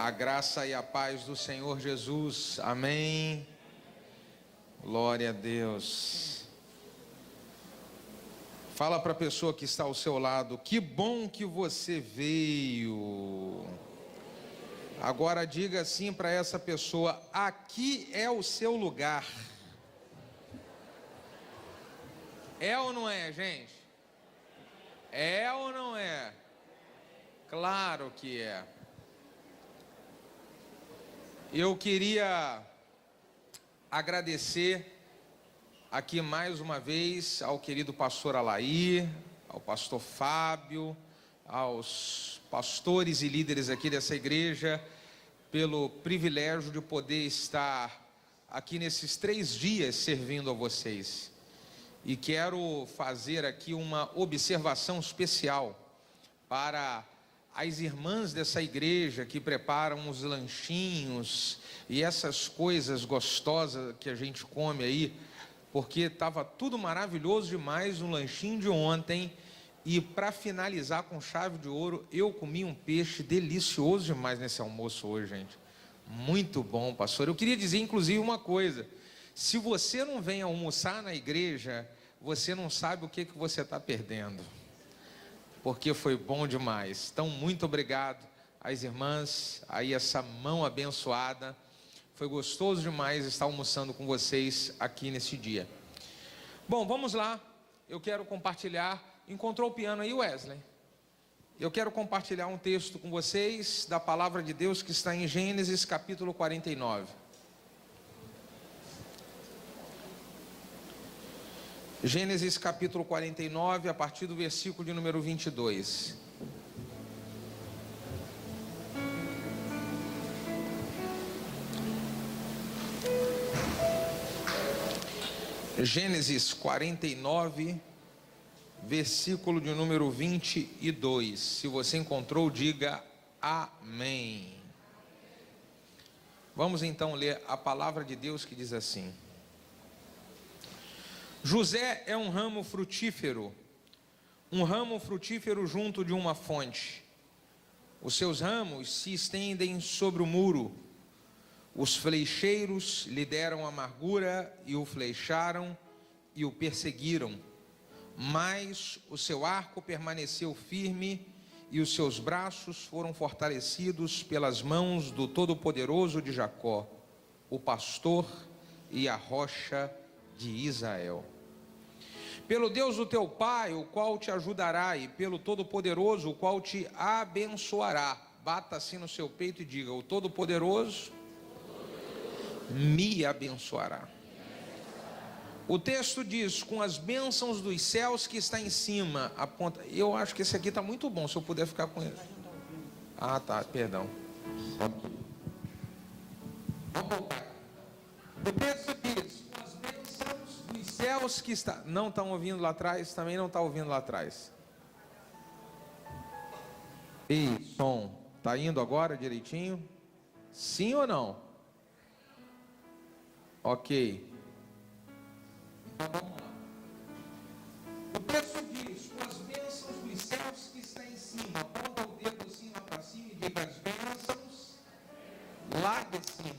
A graça e a paz do Senhor Jesus, amém. Glória a Deus. Fala para a pessoa que está ao seu lado: que bom que você veio. Agora diga assim para essa pessoa: aqui é o seu lugar. É ou não é, gente? É ou não é? Claro que é. Eu queria agradecer aqui mais uma vez ao querido pastor Alair, ao pastor Fábio, aos pastores e líderes aqui dessa igreja, pelo privilégio de poder estar aqui nesses 3 dias servindo a vocês. E quero fazer aqui uma observação especial para as irmãs dessa igreja que preparam os lanchinhos e essas coisas gostosas que a gente come aí, porque estava tudo maravilhoso demais no lanchinho de ontem. E para finalizar com chave de ouro, eu comi um peixe delicioso demais nesse almoço hoje, gente. Muito bom, pastor. Eu queria dizer inclusive uma coisa: se você não vem almoçar na igreja, você não sabe o que você está perdendo, porque foi bom demais. Então, muito obrigado às irmãs, aí essa mão abençoada. Foi gostoso demais estar almoçando com vocês aqui nesse dia. Bom, vamos lá. Eu quero compartilhar. Encontrou o piano aí, Wesley? Eu quero compartilhar um texto com vocês da palavra de Deus que está em Gênesis capítulo 49. Gênesis capítulo 49, a partir do versículo de número 22. Gênesis 49, versículo de número 22. Se você encontrou, diga amém. Vamos então ler a palavra de Deus que diz assim: José é um ramo frutífero junto de uma fonte. Os seus ramos se estendem sobre o muro. Os flecheiros lhe deram amargura e o flecharam e o perseguiram. Mas o seu arco permaneceu firme e os seus braços foram fortalecidos pelas mãos do Todo-Poderoso de Jacó, o pastor e a rocha de Israel. Pelo Deus do teu pai, o qual te ajudará, e pelo Todo-Poderoso, o qual te abençoará. Bata assim no seu peito e diga: o Todo-Poderoso me abençoará. O texto diz: com as bênçãos dos céus que está em cima. Aponta. Eu acho que esse aqui está muito bom, se eu puder ficar com ele. Ah, tá, perdão. Vamos voltar. O texto diz: com as bênçãos dos céus que está. Não estão ouvindo lá atrás? Também não está ouvindo lá atrás. Ei, som. Está indo agora direitinho? Sim ou não? Ok. Então vamos lá. O texto diz: com as bênçãos dos céus que está em cima. Aponta o dedo assim lá para cima e diga: as bênçãos lá de cima.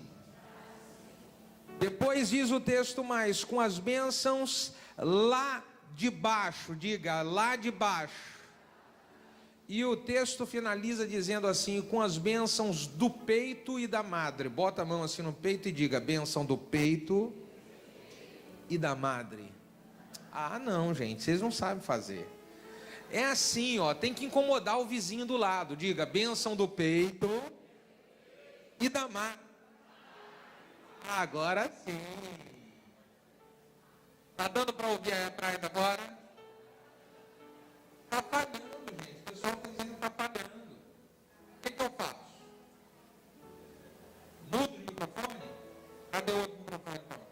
Depois diz o texto mais: com as bênçãos lá de baixo. Diga: lá de baixo. E o texto finaliza dizendo assim: com as bênçãos do peito e da madre. Bota a mão assim no peito e diga: bênção do peito e da madre. Ah, não, gente, vocês não sabem fazer. É assim, ó, tem que incomodar o vizinho do lado. Diga: bênção do peito e da madre. Agora sim. Tá dando para ouvir a praia agora? Tá falhando, gente. O pessoal está dizendo que tá falhando. O que eu faço? Mudo o microfone? Cadê o outro microfone então?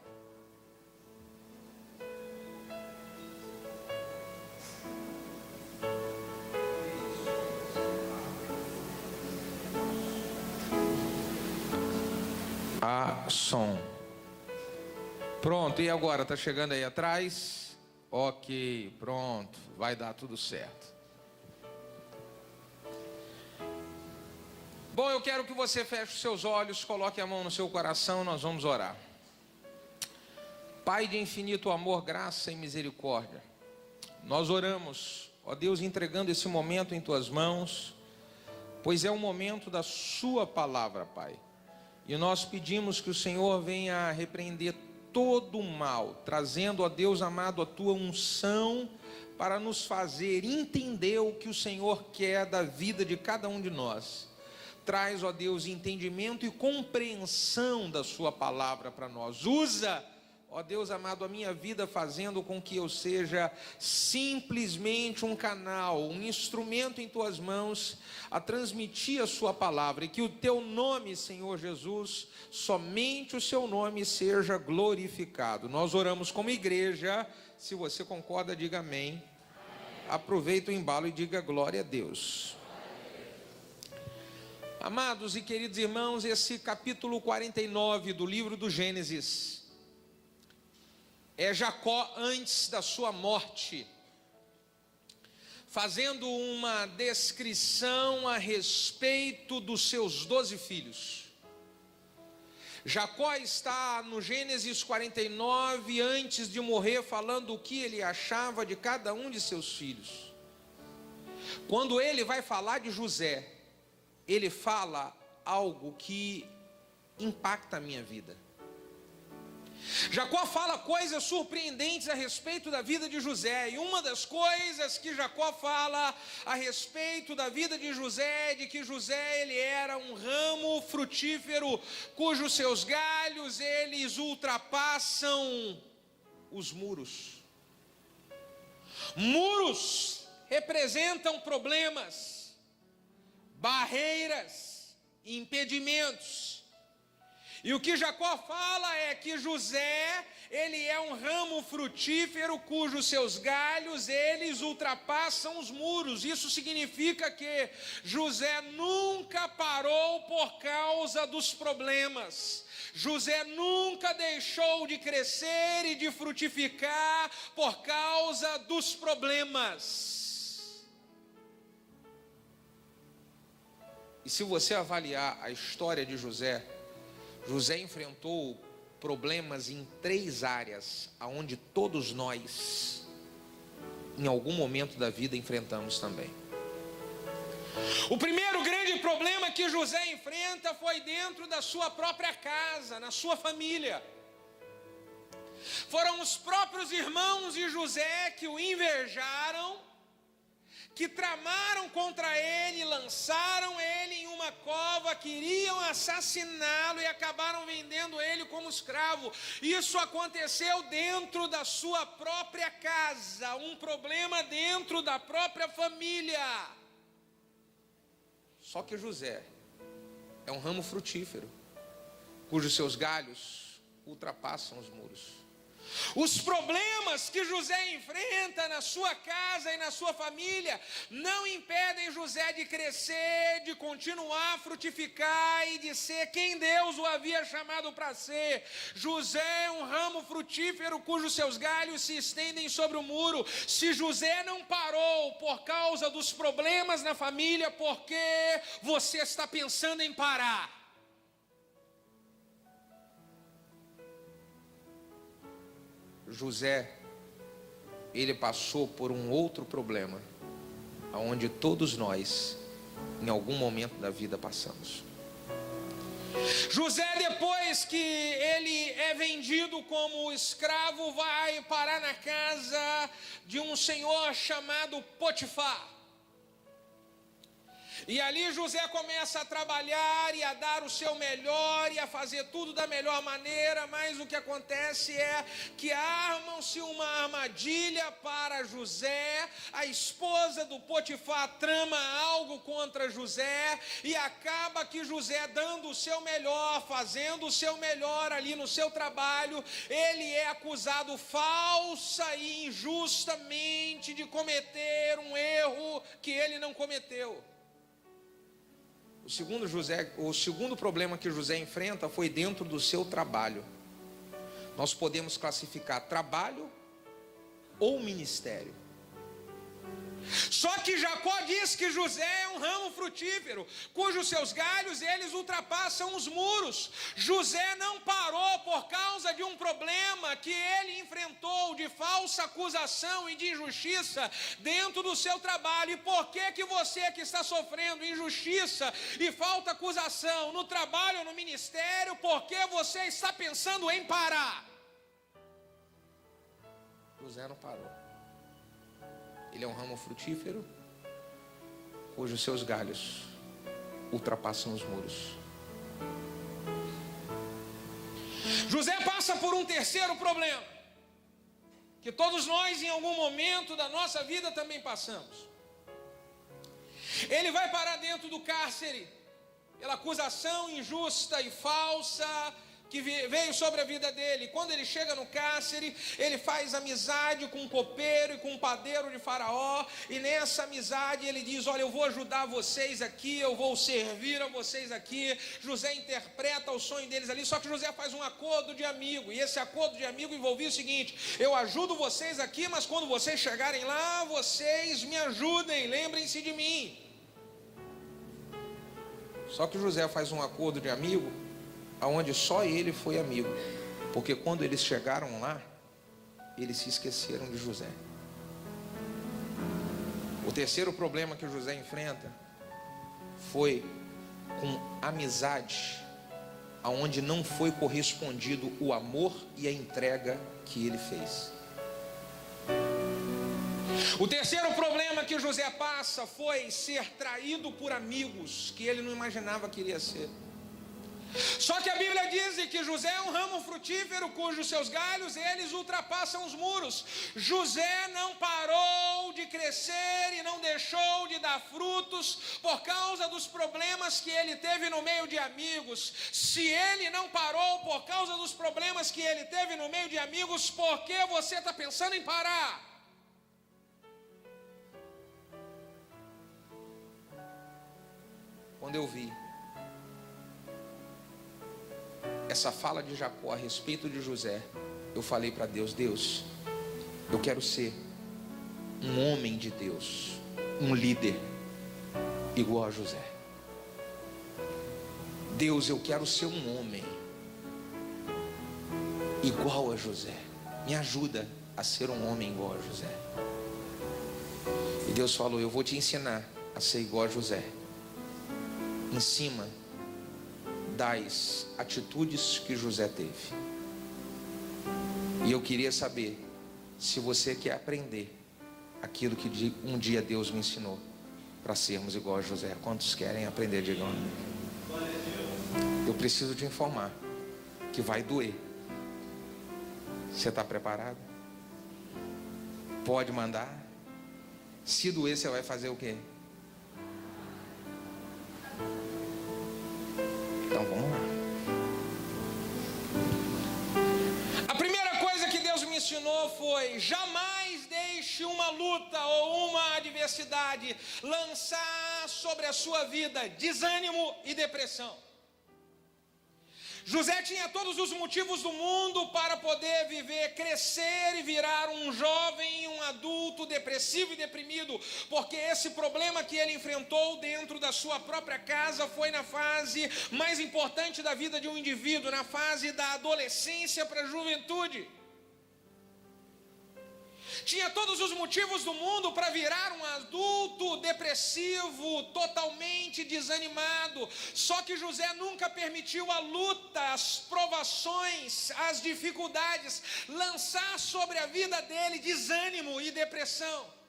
Som. Pronto, e agora? Tá chegando aí atrás? Ok, pronto, vai dar tudo certo. Bom, eu quero que você feche os seus olhos, coloque a mão no seu coração, nós vamos orar. Pai de infinito amor, graça e misericórdia, nós oramos, ó Deus, entregando esse momento em Tuas mãos, pois é o momento da Sua palavra, Pai. E nós pedimos que o Senhor venha repreender todo o mal, trazendo, ó Deus amado, a Tua unção para nos fazer entender o que o Senhor quer da vida de cada um de nós. Traz, ó Deus, entendimento e compreensão da Sua palavra para nós. Usa, ó Deus amado, a minha vida fazendo com que eu seja simplesmente um canal, um instrumento em Tuas mãos a transmitir a Sua palavra, e que o Teu nome, Senhor Jesus, somente o Seu nome seja glorificado. Nós oramos como igreja. Se você concorda, diga amém. Aproveita o embalo e diga glória a Deus. Amados e queridos irmãos, esse capítulo 49 do livro do Gênesis é Jacó antes da sua morte, fazendo uma descrição a respeito dos seus 12 filhos. Jacó está no Gênesis 49, antes de morrer, falando o que ele achava de cada um de seus filhos. Quando ele vai falar de José, ele fala algo que impacta a minha vida. Jacó fala coisas surpreendentes a respeito da vida de José, e uma das coisas que Jacó fala a respeito da vida de José é de que José, ele era um ramo frutífero, cujos seus galhos, eles ultrapassam os muros. Muros representam problemas, barreiras, impedimentos. E o que Jacó fala é que José, ele é um ramo frutífero cujos seus galhos, eles ultrapassam os muros. Isso significa que José nunca parou por causa dos problemas. José nunca deixou de crescer e de frutificar por causa dos problemas. E se você avaliar a história de José, José enfrentou problemas em 3 áreas, aonde todos nós, em algum momento da vida, enfrentamos também. O primeiro grande problema que José enfrenta foi dentro da sua própria casa, na sua família. Foram os próprios irmãos de José que o invejaram, que tramaram contra ele, lançaram ele em uma cova, queriam assassiná-lo e acabaram vendendo ele como escravo. Isso aconteceu dentro da sua própria casa, um problema dentro da própria família. Só que José é um ramo frutífero, cujos seus galhos ultrapassam os muros. Os problemas que José enfrenta na sua casa e na sua família não impedem José de crescer, de continuar a frutificar e de ser quem Deus o havia chamado para ser. José é um ramo frutífero cujos seus galhos se estendem sobre o muro. Se José não parou por causa dos problemas na família, por que você está pensando em parar? José, ele passou por um outro problema, aonde todos nós, em algum momento da vida, passamos. José, depois que ele é vendido como escravo, vai parar na casa de um senhor chamado Potifar. E ali José começa a trabalhar e a dar o seu melhor e a fazer tudo da melhor maneira, mas o que acontece é que armam-se uma armadilha para José. A esposa do Potifar trama algo contra José e acaba que José, dando o seu melhor, fazendo o seu melhor ali no seu trabalho, ele é acusado falsa e injustamente de cometer um erro que ele não cometeu. O segundo problema que José enfrenta foi dentro do seu trabalho. Nós podemos classificar trabalho ou ministério. Só que Jacó diz que José é um ramo frutífero, cujos seus galhos eles ultrapassam os muros. José não parou por causa de um problema que ele enfrentou de falsa acusação e de injustiça dentro do seu trabalho. E por que você que está sofrendo injustiça e falta acusação no trabalho ou no ministério, por que você está pensando em parar? José não parou. Ele é um ramo frutífero, cujos seus galhos ultrapassam os muros. José passa por um terceiro problema, que todos nós em algum momento da nossa vida também passamos. Ele vai parar dentro do cárcere, pela acusação injusta e falsa que veio sobre a vida dele. Quando ele chega no cárcere, ele faz amizade com um copeiro e com um padeiro de Faraó, e nessa amizade ele diz: olha, eu vou ajudar vocês aqui, eu vou servir a vocês aqui. José interpreta o sonho deles ali, só que José faz um acordo de amigo, e esse acordo de amigo envolvia o seguinte: eu ajudo vocês aqui, mas quando vocês chegarem lá, vocês me ajudem, lembrem-se de mim. Só que José faz um acordo de amigo aonde só ele foi amigo, porque quando eles chegaram lá, eles se esqueceram de José. O terceiro problema que José enfrenta foi com amizade, aonde não foi correspondido o amor e a entrega que ele fez. O terceiro problema que José passa foi ser traído por amigos que ele não imaginava que iria ser. Só que a Bíblia diz que José é um ramo frutífero, cujos seus galhos eles ultrapassam os muros. José não parou de crescer e não deixou de dar frutos por causa dos problemas que ele teve no meio de amigos. Se ele não parou por causa dos problemas que ele teve no meio de amigos, por que você está pensando em parar? Quando eu vi essa fala de Jacó a respeito de José, eu falei para Deus: Deus, eu quero ser um homem de Deus, um líder igual a José. Deus, eu quero ser um homem igual a José. Me ajuda a ser um homem igual a José. E Deus falou: eu vou te ensinar a ser igual a José, em cima das atitudes que José teve. E eu queria saber se você quer aprender aquilo que um dia Deus me ensinou para sermos igual a José. Quantos querem aprender de igual? Eu preciso te informar que vai doer. Você está preparado? Pode mandar. Se doer, você vai fazer o quê? Então vamos lá. A primeira coisa que Deus me ensinou foi: jamais deixe uma luta ou uma adversidade lançar sobre a sua vida desânimo e depressão. José tinha todos os motivos do mundo para poder viver, crescer e virar um jovem, um adulto depressivo e deprimido, porque esse problema que ele enfrentou dentro da sua própria casa foi na fase mais importante da vida de um indivíduo, na fase da adolescência para a juventude. Tinha todos os motivos do mundo para virar um adulto depressivo, totalmente desanimado. Só que José nunca permitiu a luta, as provações, as dificuldades lançar sobre a vida dele desânimo e depressão.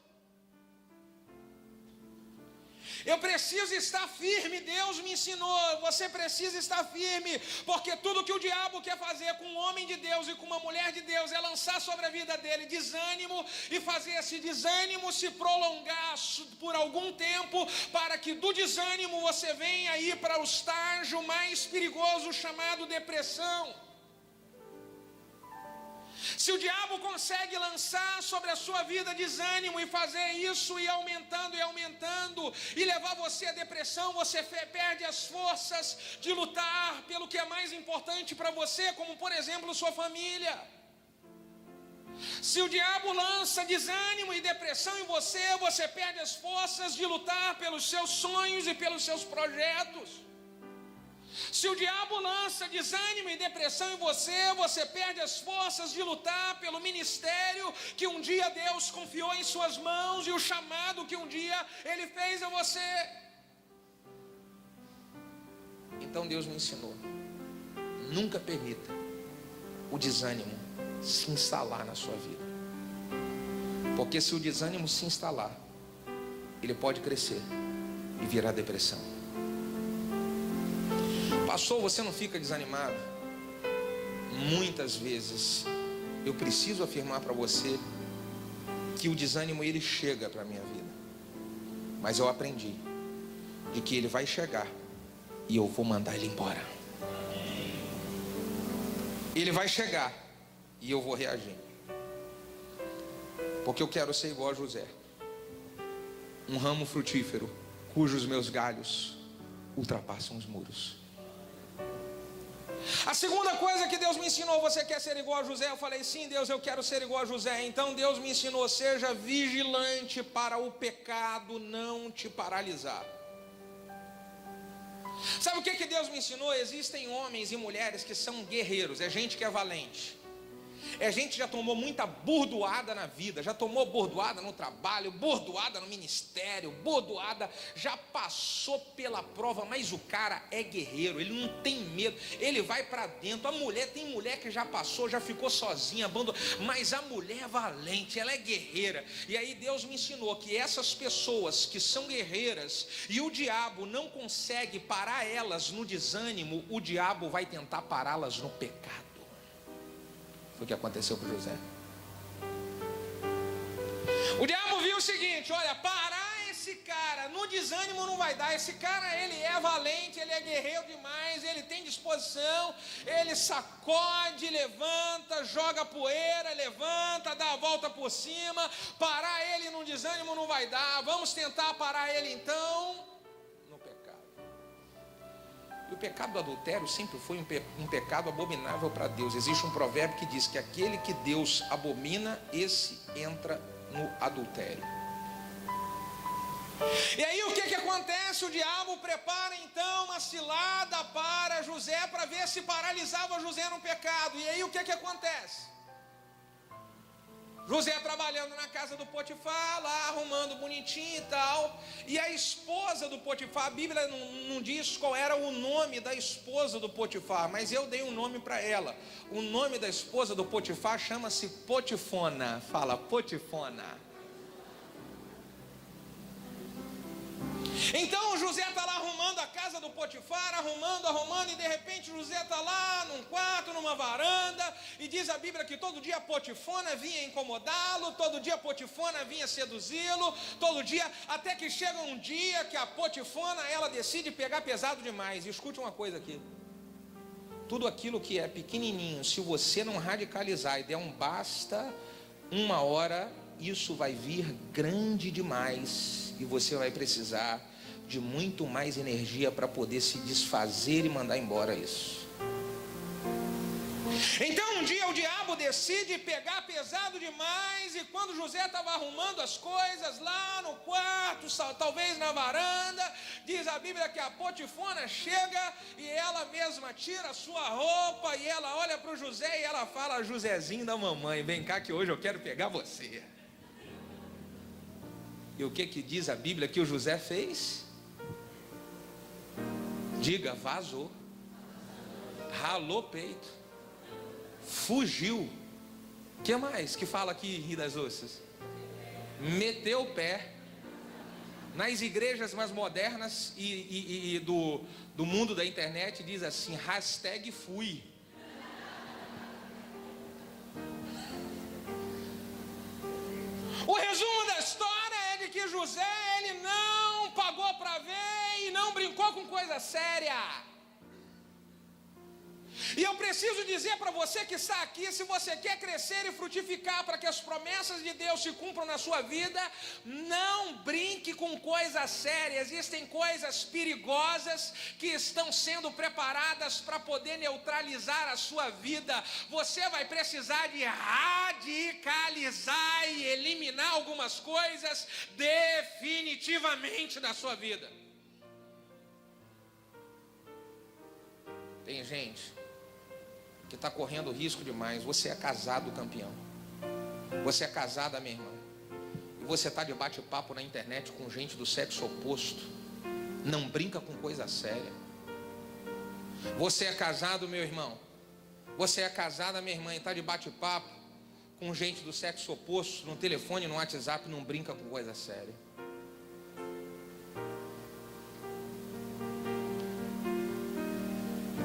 Eu preciso estar firme, Deus me ensinou, você precisa estar firme, porque tudo que o diabo quer fazer com um homem de Deus e com uma mulher de Deus é lançar sobre a vida dele desânimo e fazer esse desânimo se prolongar por algum tempo, para que do desânimo você venha aí para o estágio mais perigoso chamado depressão. Se o diabo consegue lançar sobre a sua vida desânimo e fazer isso e aumentando e levar você à depressão, você perde as forças de lutar pelo que é mais importante para você, como por exemplo sua família. Se o diabo lança desânimo e depressão em você, você perde as forças de lutar pelos seus sonhos e pelos seus projetos. Se o diabo lança desânimo e depressão em você, você perde as forças de lutar pelo ministério que um dia Deus confiou em suas mãos e o chamado que um dia Ele fez a você. Então Deus me ensinou: nunca permita o desânimo se instalar na sua vida, porque se o desânimo se instalar, ele pode crescer e virar depressão. Pastor, você não fica desanimado? Muitas vezes eu preciso afirmar para você que o desânimo ele chega para a minha vida, mas eu aprendi de que ele vai chegar e eu vou mandar ele embora. Ele vai chegar e eu vou reagir, porque eu quero ser igual a José, um ramo frutífero cujos meus galhos ultrapassam os muros. A segunda coisa que Deus me ensinou: você quer ser igual a José? Eu falei: sim, Deus, eu quero ser igual a José. Então Deus me ensinou: seja vigilante para o pecado não te paralisar. Sabe o que Deus me ensinou? Existem homens e mulheres que são guerreiros, é gente que é valente. É gente que já tomou muita bordoada na vida, já tomou bordoada no trabalho, bordoada no ministério, bordoada, já passou pela prova, mas o cara é guerreiro, ele não tem medo, ele vai para dentro. A mulher, tem mulher que já passou, já ficou sozinha, abandonada, mas a mulher é valente, ela é guerreira. E aí Deus me ensinou que essas pessoas que são guerreiras e o diabo não consegue parar elas no desânimo, o diabo vai tentar pará-las no pecado. Foi o que aconteceu com José. O diabo viu o seguinte: olha, parar esse cara no desânimo não vai dar. Esse cara, ele é valente, ele é guerreiro demais, ele tem disposição, ele sacode, levanta, joga poeira, levanta, dá a volta por cima. Parar ele no desânimo não vai dar. Vamos tentar parar ele então no pecado. E o pecado do adultério sempre foi um pecado abominável para Deus. Existe um provérbio que diz que aquele que Deus abomina, esse entra no adultério. E aí o que acontece? O diabo prepara então uma cilada para José, para ver se paralisava José no pecado. E aí o que acontece? José trabalhando na casa do Potifar, lá arrumando bonitinho e tal. E a esposa do Potifar, a Bíblia não diz qual era o nome da esposa do Potifar, mas eu dei um nome para ela. O nome da esposa do Potifar chama-se Potifona. Fala, Potifona. Então José está lá arrumando a casa do Potifar, arrumando, e de repente José está lá num quarto, numa varanda, e diz a Bíblia que todo dia a Potifona vinha incomodá-lo, todo dia a Potifona vinha seduzi-lo, todo dia, até que chega um dia que a Potifona, ela decide pegar pesado demais. E escute uma coisa aqui: tudo aquilo que é pequenininho, se você não radicalizar e der um basta, uma hora isso vai vir grande demais, e você vai precisar de muito mais energia para poder se desfazer e mandar embora isso. Então um dia o diabo decide pegar pesado demais, e quando José estava arrumando as coisas lá no quarto, talvez na varanda, diz a Bíblia que a Potifona chega e ela mesma tira a sua roupa e ela olha para o José e ela fala: Josézinho da mamãe, vem cá que hoje eu quero pegar você. E o que diz a Bíblia que o José fez? Diga, vazou, ralou peito, fugiu. O que mais que fala aqui em Rio das Ostras? Meteu o pé. Nas igrejas mais modernas e do mundo da internet diz assim: #fui. O resumo da história é de que José, ele não pagou para ver e não brincou com coisa séria. E eu preciso dizer para você que está aqui, se você quer crescer e frutificar para que as promessas de Deus se cumpram na sua vida, não brinque com coisas sérias. Existem coisas perigosas que estão sendo preparadas para poder neutralizar a sua vida. Você vai precisar de radicalizar e eliminar algumas coisas definitivamente da sua vida. Tem gente que está correndo risco demais. Você é casado, campeão. Você é casada, minha irmã. E você está de bate-papo na internet com gente do sexo oposto. Não brinca com coisa séria. Você é casado, meu irmão. Você é casada, minha irmã, e está de bate-papo com gente do sexo oposto no telefone, no WhatsApp. Não brinca com coisa séria.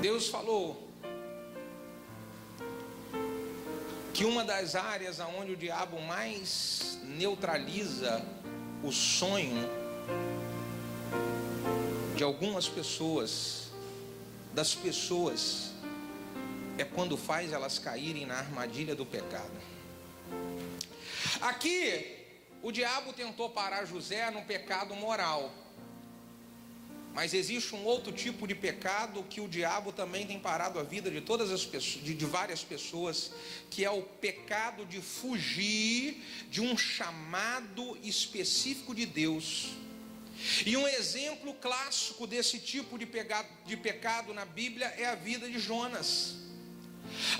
Deus falou que uma das áreas onde o diabo mais neutraliza o sonho de algumas pessoas, das pessoas, é quando faz elas caírem na armadilha do pecado. Aqui, o diabo tentou parar José no pecado moral. Mas existe um outro tipo de pecado que o diabo também tem parado a vida de todas as pessoas, de várias pessoas, que é o pecado de fugir de um chamado específico de Deus. E um exemplo clássico desse tipo de pecado na Bíblia é a vida de Jonas.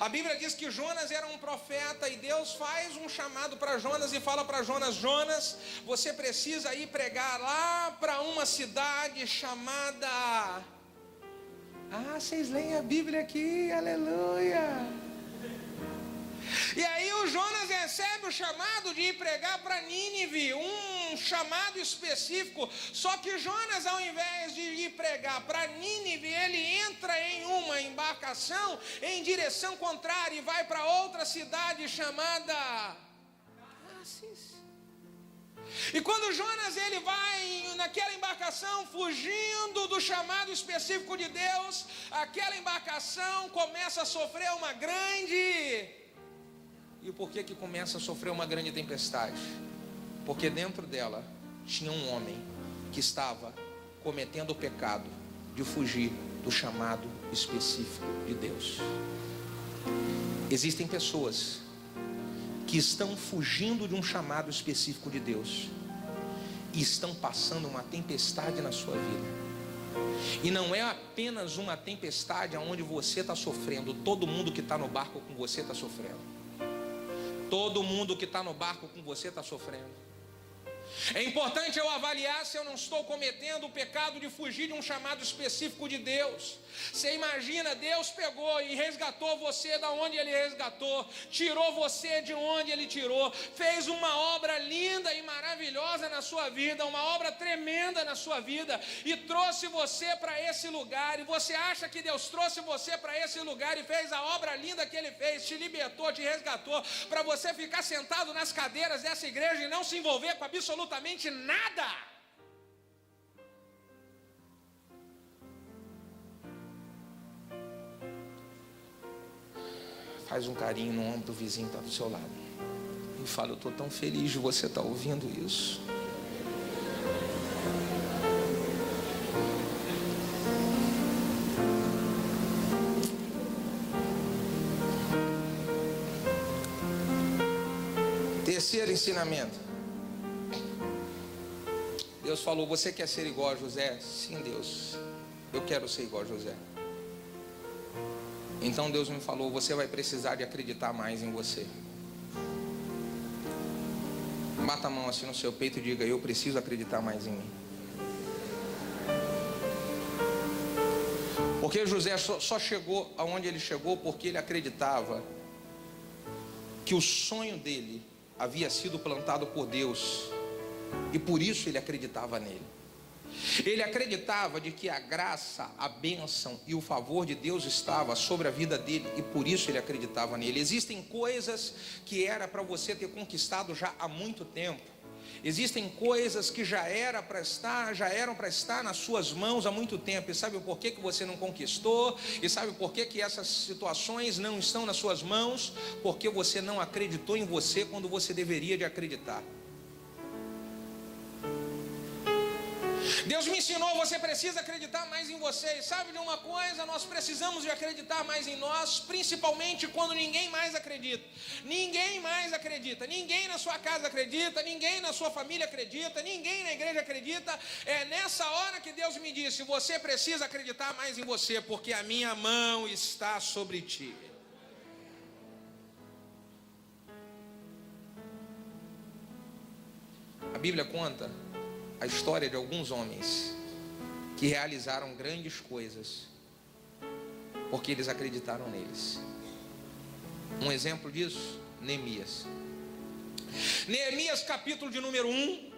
A Bíblia diz que Jonas era um profeta e Deus faz um chamado para Jonas e fala para Jonas: Jonas, você precisa ir pregar lá para uma cidade chamada... vocês leem a Bíblia aqui, aleluia. E aí o Jonas recebe o chamado de ir pregar para Nínive, um chamado específico. Só que Jonas, ao invés de ir pregar para Nínive, ele entra em uma embarcação em direção contrária e vai para outra cidade chamada Tarsis. E quando Jonas ele vai naquela embarcação fugindo do chamado específico de Deus, aquela embarcação começa a sofrer uma grande... E por que começa a sofrer uma grande tempestade? Porque dentro dela tinha um homem que estava cometendo o pecado de fugir do chamado específico de Deus. Existem pessoas que estão fugindo de um chamado específico de Deus e estão passando uma tempestade na sua vida. E não é apenas uma tempestade onde você está sofrendo. Todo mundo que está no barco com você está sofrendo. Todo mundo que está no barco com você está sofrendo. É importante eu avaliar se eu não estou cometendo o pecado de fugir de um chamado específico de Deus. Você imagina, Deus pegou e resgatou você da onde Ele resgatou, tirou você de onde Ele tirou, fez uma obra linda e maravilhosa na sua vida, uma obra tremenda na sua vida, e trouxe você para esse lugar. E você acha que Deus trouxe você para esse lugar e fez a obra linda que Ele fez, te libertou, te resgatou, para você ficar sentado nas cadeiras dessa igreja e não se envolver com absolutamente nada? Faz um carinho no ombro do vizinho que está do seu lado e fala: eu estou tão feliz de você estar ouvindo isso. Terceiro ensinamento. Deus falou: você quer ser igual a José? Sim, Deus, eu quero ser igual a José. Então Deus me falou: você vai precisar de acreditar mais em você. Bata a mão assim no seu peito e diga: eu preciso acreditar mais em mim. Porque José só chegou aonde ele chegou porque ele acreditava que o sonho dele havia sido plantado por Deus, e por isso ele acreditava nele. Ele acreditava de que a graça, a bênção e o favor de Deus estava sobre a vida dele, e por isso ele acreditava nele. Existem coisas que era para você ter conquistado já há muito tempo, Existem coisas que já eram para estar nas suas mãos há muito tempo. E sabe por que você não conquistou? E sabe por que essas situações não estão nas suas mãos? Porque você não acreditou em você quando você deveria de acreditar. Deus me ensinou, você precisa acreditar mais em você. E sabe de uma coisa? Nós precisamos de acreditar mais em nós, principalmente quando ninguém mais acredita. Ninguém mais acredita. Ninguém na sua casa acredita, ninguém na sua família acredita, ninguém na igreja acredita. É nessa hora que Deus me disse: você precisa acreditar mais em você, porque a minha mão está sobre ti. A Bíblia conta a história de alguns homens que realizaram grandes coisas porque eles acreditaram neles. Um exemplo disso, Neemias. Neemias, capítulo de número 1.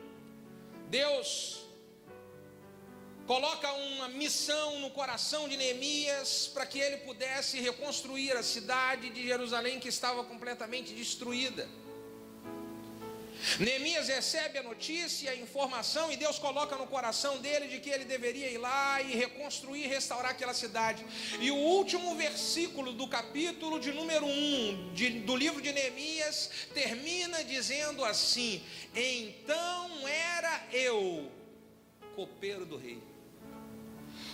Deus coloca uma missão no coração de Neemias para que ele pudesse reconstruir a cidade de Jerusalém, que estava completamente destruída. Neemias recebe a notícia, a informação, e Deus coloca no coração dele de que ele deveria ir lá e reconstruir, restaurar aquela cidade. E o último versículo do capítulo de número 1 do livro de Neemias termina dizendo assim: então era eu copeiro do rei.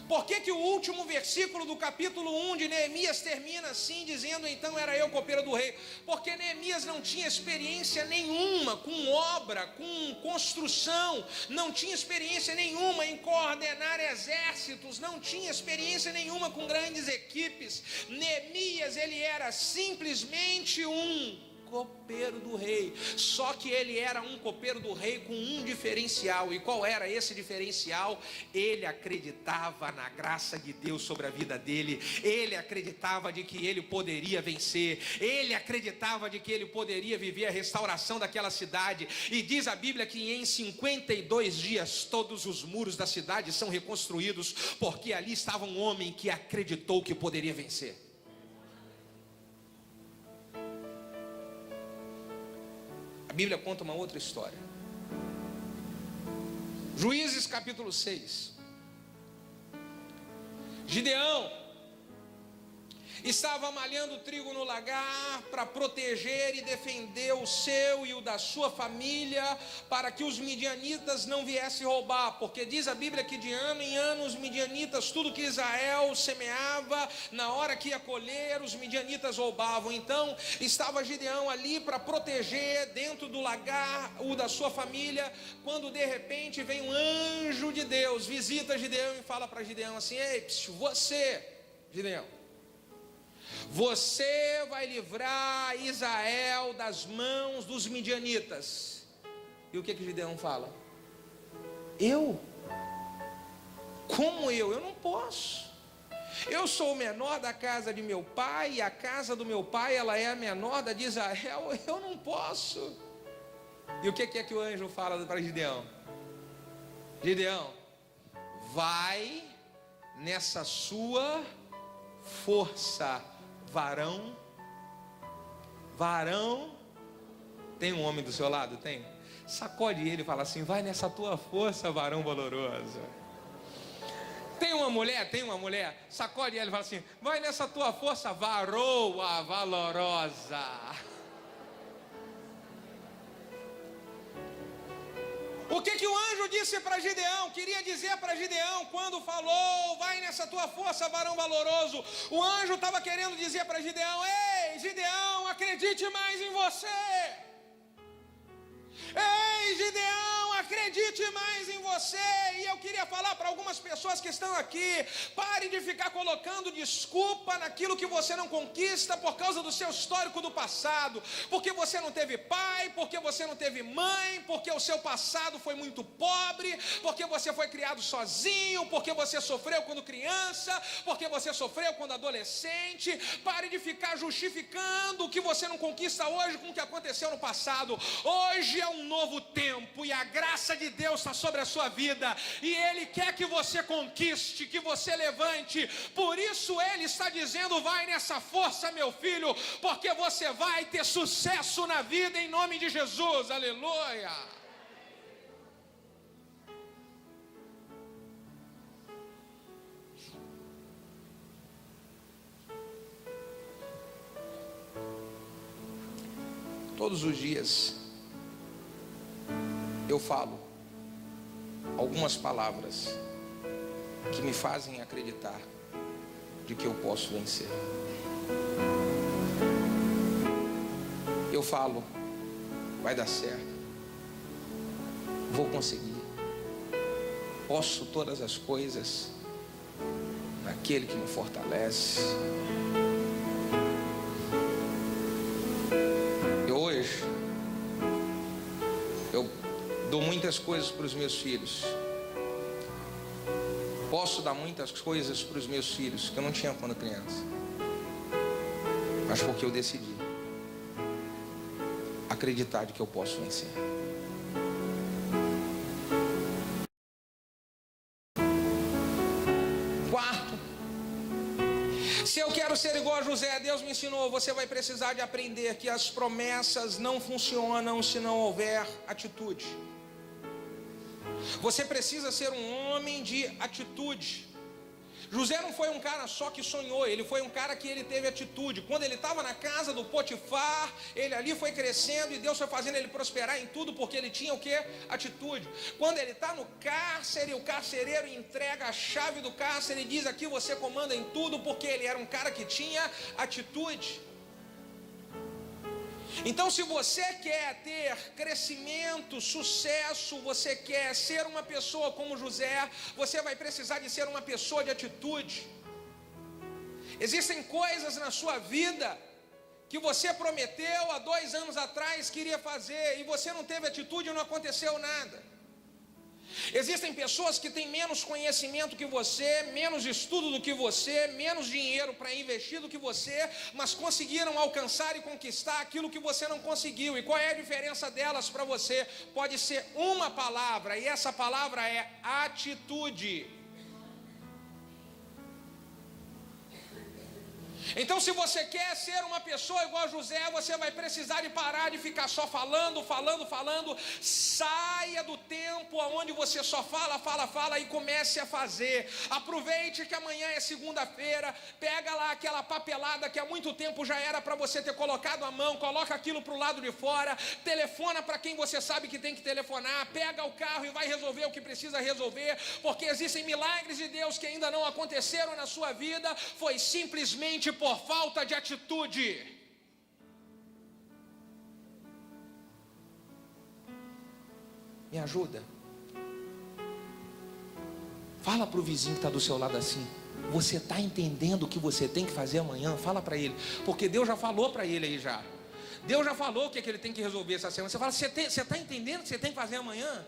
Por que o último versículo do capítulo 1 de Neemias termina assim, dizendo então era eu copeiro do rei? Porque Neemias não tinha experiência nenhuma com obra, com construção, não tinha experiência nenhuma em coordenar exércitos, não tinha experiência nenhuma com grandes equipes. Neemias, ele era simplesmente um copeiro do rei, só que ele era um copeiro do rei com um diferencial. E qual era esse diferencial? Ele acreditava na graça de Deus sobre a vida dele, ele acreditava de que ele poderia vencer, ele acreditava de que ele poderia viver a restauração daquela cidade. E diz a Bíblia que em 52 dias todos os muros da cidade são reconstruídos, porque ali estava um homem que acreditou que poderia vencer. A Bíblia conta uma outra história. Juízes capítulo 6. Gideão estava malhando trigo no lagar para proteger e defender o seu e o da sua família, para que os midianitas não viessem roubar, porque diz a Bíblia que de ano em ano os midianitas, tudo que Israel semeava, na hora que ia colher, os midianitas roubavam. Então estava Gideão ali para proteger dentro do lagar o da sua família, quando de repente vem um anjo de Deus, visita Gideão e fala para Gideão assim: ei, você, Gideão, você vai livrar Israel das mãos dos midianitas. E o que Gideão fala? Eu? Como eu? Eu não posso. Eu sou o menor da casa de meu pai, e a casa do meu pai, ela é a menor da de Israel. Eu não posso. E o que é que o anjo fala para Gideão? Gideão, vai nessa sua força, varão. Tem um homem do seu lado? Tem? Sacode ele e fala assim: vai nessa tua força, varão valoroso. Tem uma mulher? Tem uma mulher? Sacode ele e fala assim: vai nessa tua força, varoa valorosa. O que o anjo disse para Gideão? Queria dizer para Gideão, quando falou, vai nessa tua força, varão valoroso. O anjo estava querendo dizer para Gideão: ei, Gideão, acredite mais em você. Ei, Gideão, acredite mais em você. E eu queria falar para algumas pessoas que estão aqui: pare de ficar colocando desculpa naquilo que você não conquista por causa do seu histórico do passado, porque você não teve pai, porque você não teve mãe, porque o seu passado foi muito pobre, porque você foi criado sozinho, porque você sofreu quando criança, porque você sofreu quando adolescente. Pare de ficar justificando o que você não conquista hoje com o que aconteceu no passado. Hoje é um novo tempo e a graça de Deus está sobre a sua vida, e Ele quer que você conquiste, que você levante. Por isso Ele está dizendo: vai nessa força, meu filho, porque você vai ter sucesso na vida em nome de Jesus. Aleluia. Todos os dias eu falo algumas palavras que me fazem acreditar de que eu posso vencer. Eu falo, vai dar certo, vou conseguir, posso todas as coisas naquele que me fortalece. Eu dou muitas coisas para os meus filhos. Posso dar muitas coisas para os meus filhos que eu não tinha quando criança, mas porque eu decidi acreditar de que eu posso vencer. Quarto, se eu quero ser igual a José, Deus me ensinou, você vai precisar de aprender que as promessas não funcionam se não houver atitude. Você precisa ser um homem de atitude. José não foi um cara só que sonhou, ele foi um cara que ele teve atitude. Quando ele estava na casa do Potifar, ele ali foi crescendo e Deus foi fazendo ele prosperar em tudo, porque ele tinha o que? Atitude. Quando ele está no cárcere, o carcereiro entrega a chave do cárcere e diz: aqui você comanda em tudo, porque ele era um cara que tinha atitude. Então, se você quer ter crescimento, sucesso, você quer ser uma pessoa como José, você vai precisar de ser uma pessoa de atitude. Existem coisas na sua vida que você prometeu há 2 anos atrás que iria fazer, e você não teve atitude e não aconteceu nada. Existem pessoas que têm menos conhecimento que você, menos estudo do que você, menos dinheiro para investir do que você, mas conseguiram alcançar e conquistar aquilo que você não conseguiu. E qual é a diferença delas para você? Pode ser uma palavra, e essa palavra é atitude. Então, se você quer ser uma pessoa igual a José, você vai precisar de parar de ficar só falando. Saia do tempo onde você só fala e comece a fazer. Aproveite que amanhã é segunda-feira, pega lá aquela papelada que há muito tempo já era para você ter colocado a mão, coloca aquilo para o lado de fora, telefona para quem você sabe que tem que telefonar, pega o carro e vai resolver o que precisa resolver, porque existem milagres de Deus que ainda não aconteceram na sua vida, foi simplesmente por falta de atitude. Me ajuda. Fala para o vizinho que está do seu lado assim: você está entendendo o que você tem que fazer amanhã? Fala para ele, porque Deus já falou para ele aí já. Deus já falou o que ele tem que resolver essa semana. Você fala: você está entendendo o que você tem que fazer amanhã?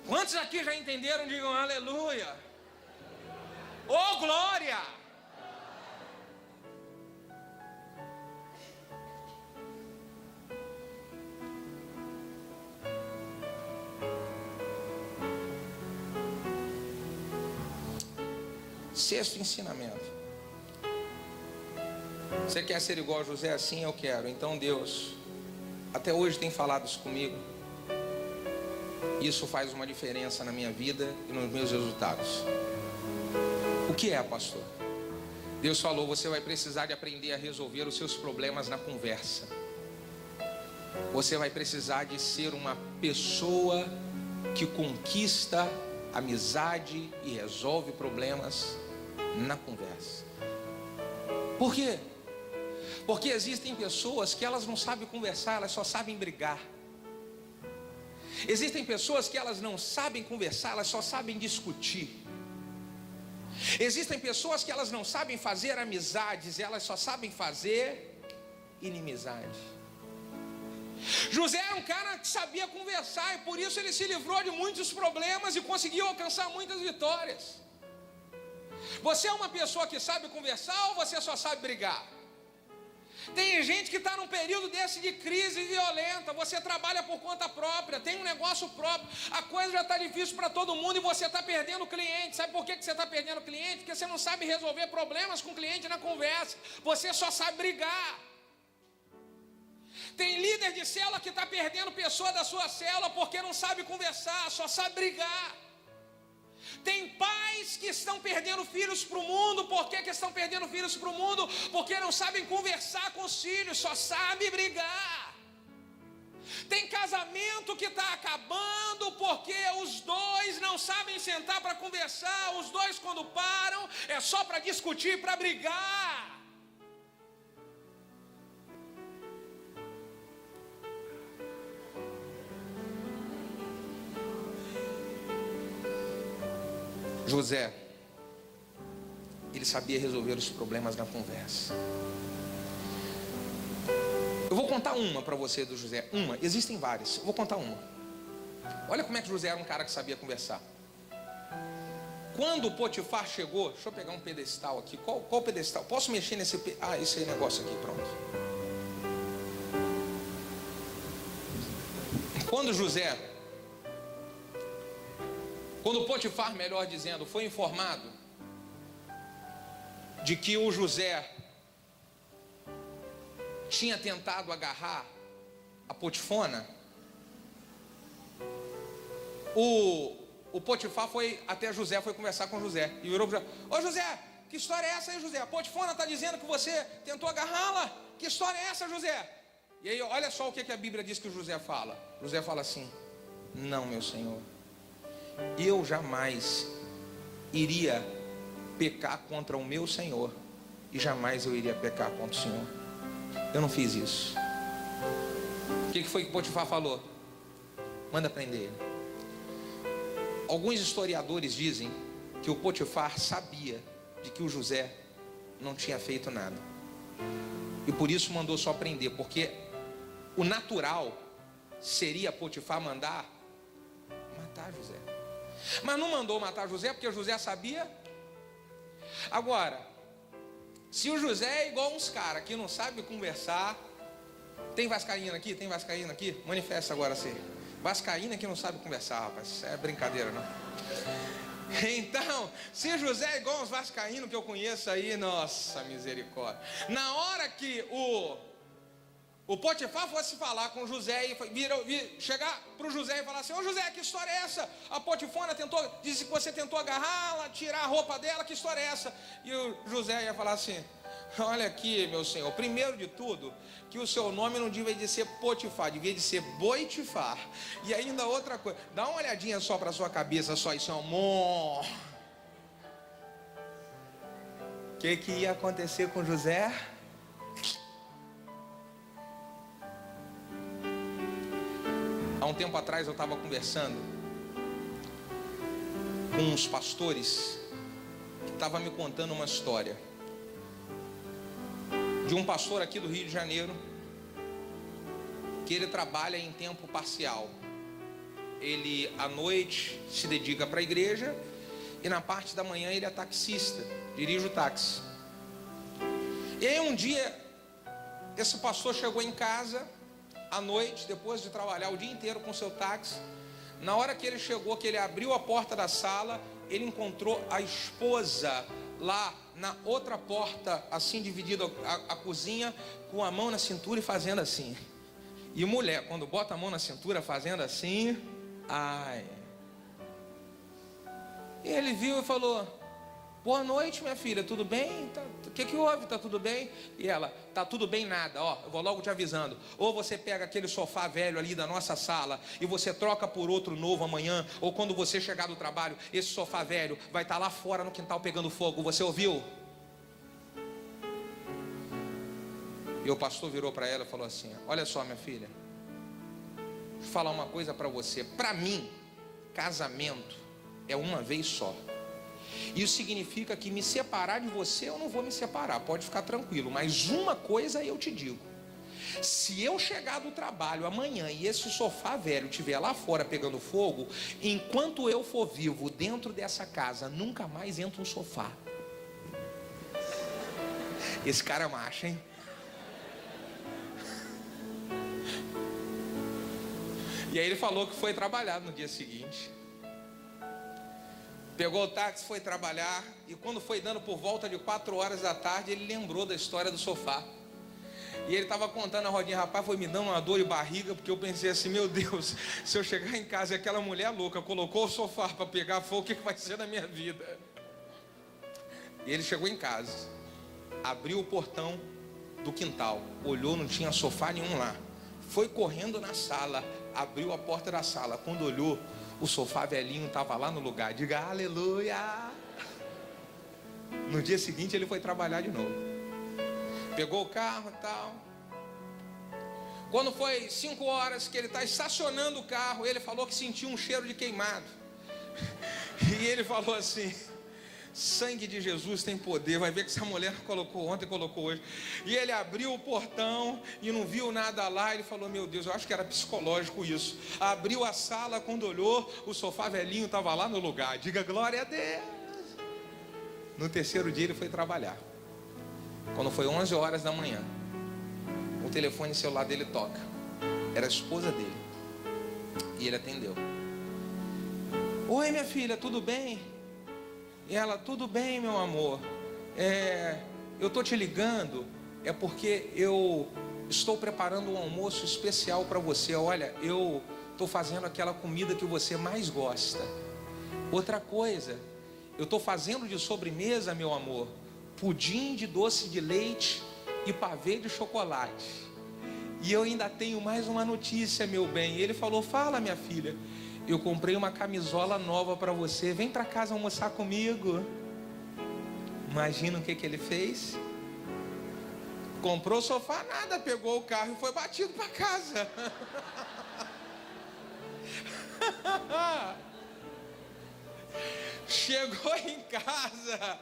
Quantos aqui já entenderam? Digam aleluia. Oh glória! Sexto ensinamento. Você quer ser igual a José? Assim eu quero. Então Deus até hoje tem falado isso comigo. Isso faz uma diferença na minha vida e nos meus resultados. O que é, pastor? Deus falou: você vai precisar de aprender a resolver os seus problemas na conversa. Você vai precisar de ser uma pessoa que conquista amizade e resolve problemas na conversa. Por quê? Porque existem pessoas que elas não sabem conversar, elas só sabem brigar. Existem pessoas que elas não sabem conversar, elas só sabem discutir. Existem pessoas que elas não sabem fazer amizades, elas só sabem fazer inimizade. José era um cara que sabia conversar, e por isso ele se livrou de muitos problemas e conseguiu alcançar muitas vitórias. Você é uma pessoa que sabe conversar ou você só sabe brigar? Tem gente que está num período desse de crise violenta. Você trabalha por conta própria, tem um negócio próprio, a coisa já está difícil para todo mundo e você está perdendo cliente. Sabe por que você está perdendo cliente? Porque você não sabe resolver problemas com o cliente na conversa, você só sabe brigar. Tem líder de célula que está perdendo pessoa da sua célula porque não sabe conversar, só sabe brigar. Tem pais que estão estão perdendo filhos para o mundo. Por que estão perdendo filhos para o mundo? Porque não sabem conversar com os filhos, só sabem brigar. Tem casamento que está acabando porque os dois não sabem sentar para conversar. Os dois, quando param, é só para discutir, para brigar. José, ele sabia resolver os problemas na conversa. Eu vou contar uma para você do José. Uma, existem várias, eu vou contar uma. Olha como é que José era um cara que sabia conversar. Quando o Potifar chegou, deixa eu pegar um pedestal aqui. Qual pedestal? Posso mexer nesse esse negócio aqui, pronto. Quando o Potifar, melhor dizendo, foi informado de que o José tinha tentado agarrar a Potifona, o Potifar foi até José, foi conversar com José e virou para José: ô José, que história é essa aí, José? A Potifona está dizendo que você tentou agarrá-la. Que história é essa, José? E aí olha só o que a Bíblia diz que o José fala. José fala assim: não, meu senhor, eu jamais iria pecar contra o meu senhor, e jamais eu iria pecar contra o senhor. Eu não fiz isso. O que foi que Potifar falou? Manda prender ele. Alguns historiadores dizem que o Potifar sabia de que o José não tinha feito nada, e por isso mandou só prender, porque o natural seria Potifar mandar matar José. Mas não mandou matar José, porque José sabia. Agora, se o José é igual uns caras que não sabem conversar. Tem vascaína aqui? Tem vascaína aqui? Manifesta agora assim. Vascaína que não sabe conversar, rapaz. É brincadeira, não? Então, se José é igual uns vascaínos que eu conheço aí, nossa misericórdia. Na hora que o Potifar fosse falar com José e chegar para o José e falar assim: ô José, que história é essa? A Potifona disse que você tentou agarrá-la, tirar a roupa dela, que história é essa? E o José ia falar assim: olha aqui, meu senhor, primeiro de tudo, que o seu nome não devia de ser Potifar, devia de ser Boitifar. E ainda outra coisa, dá uma olhadinha só para sua cabeça, só isso é um... O que ia acontecer com José? Há um tempo atrás eu estava conversando com uns pastores que estavam me contando uma história de um pastor aqui do Rio de Janeiro, que ele trabalha em tempo parcial. Ele à noite se dedica para a igreja e na parte da manhã ele é taxista, dirige o táxi. E aí um dia esse pastor chegou em casa à noite, depois de trabalhar o dia inteiro com seu táxi. Na hora que ele chegou, que ele abriu a porta da sala, ele encontrou a esposa lá na outra porta, assim dividida a cozinha, com a mão na cintura e fazendo assim. E mulher, quando bota a mão na cintura fazendo assim, ai. E ele viu e falou: boa noite, minha filha, tudo bem? O que houve? Tá tudo bem? E ela: tá tudo bem nada, ó, eu vou logo te avisando. Ou você pega aquele sofá velho ali da nossa sala e você troca por outro novo amanhã, ou quando você chegar do trabalho, esse sofá velho vai estar lá fora no quintal pegando fogo. Você ouviu? E o pastor virou para ela e falou assim: olha só, minha filha, vou falar uma coisa para você. Para mim, casamento é uma vez só. Isso significa que me separar de você eu não vou me separar, pode ficar tranquilo. Mas uma coisa eu te digo: se eu chegar do trabalho amanhã e esse sofá velho estiver lá fora pegando fogo, enquanto eu for vivo dentro dessa casa, nunca mais entra um sofá. Esse cara é macho, hein? E aí ele falou que foi trabalhar no dia seguinte. Pegou o táxi, foi trabalhar, e quando foi dando por volta de 4 horas da tarde, ele lembrou da história do sofá. E ele estava contando a rodinha: rapaz, foi me dando uma dor de barriga, porque eu pensei assim: meu Deus, se eu chegar em casa e aquela mulher louca colocou o sofá para pegar fogo, o que vai ser da minha vida? E ele chegou em casa, abriu o portão do quintal, olhou, não tinha sofá nenhum lá. Foi correndo na sala, abriu a porta da sala. Quando olhou, o sofá velhinho estava lá no lugar. Diga aleluia. No dia seguinte ele foi trabalhar de novo. Pegou o carro e tal. Quando foi 5 horas que ele está estacionando o carro, ele falou que sentiu um cheiro de queimado. E ele falou assim: sangue de Jesus tem poder. Vai ver que essa mulher colocou ontem, colocou hoje. E ele abriu o portão e não viu nada lá. Ele falou: meu Deus, eu acho que era psicológico isso. Abriu a sala, quando olhou, o sofá velhinho estava lá no lugar. Diga glória a Deus. No terceiro dia ele foi trabalhar. Quando foi 11 horas da manhã, o telefone celular dele toca. Era a esposa dele. E ele atendeu. Oi, minha filha, tudo bem? E ela: tudo bem, meu amor. Eu estou te ligando, é porque eu estou preparando um almoço especial para você. Olha, eu estou fazendo aquela comida que você mais gosta. Outra coisa, eu estou fazendo de sobremesa, meu amor, pudim de doce de leite e pavê de chocolate. E eu ainda tenho mais uma notícia, meu bem. E ele falou: fala, minha filha. Eu comprei uma camisola nova para você. Vem para casa almoçar comigo. Imagina o que ele fez? Comprou o sofá, nada. Pegou o carro e foi batido para casa. Chegou em casa,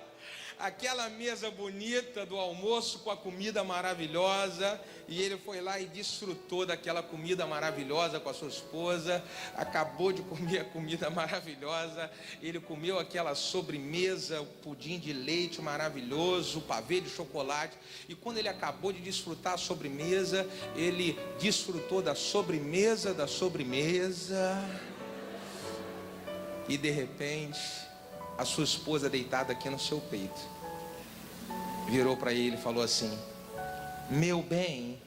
aquela mesa bonita do almoço com a comida maravilhosa, e ele foi lá e desfrutou daquela comida maravilhosa com a sua esposa. Acabou de comer a comida maravilhosa, ele comeu aquela sobremesa, o pudim de leite maravilhoso, o pavê de chocolate, e quando ele acabou de desfrutar a sobremesa, ele desfrutou da sobremesa, e de repente, a sua esposa deitada aqui no seu peito, virou para ele e falou assim: meu bem,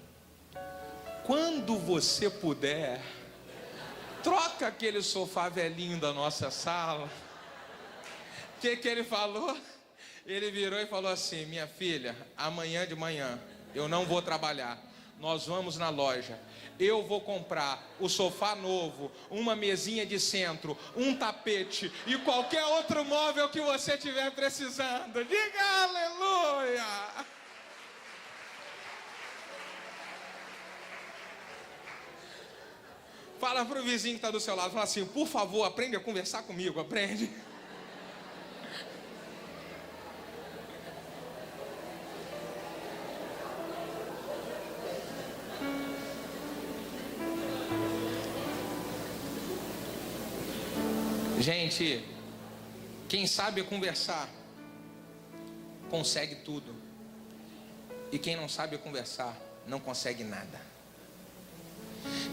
quando você puder, troca aquele sofá velhinho da nossa sala. O que ele falou? Ele virou e falou assim: minha filha, amanhã de manhã eu não vou trabalhar, nós vamos na loja, eu vou comprar o sofá novo, uma mesinha de centro, um tapete e qualquer outro móvel que você estiver precisando. Diga aleluia! Fala para o vizinho que está do seu lado, fala assim: por favor, aprende a conversar comigo, aprende. Gente, quem sabe conversar, consegue tudo. E quem não sabe conversar, não consegue nada.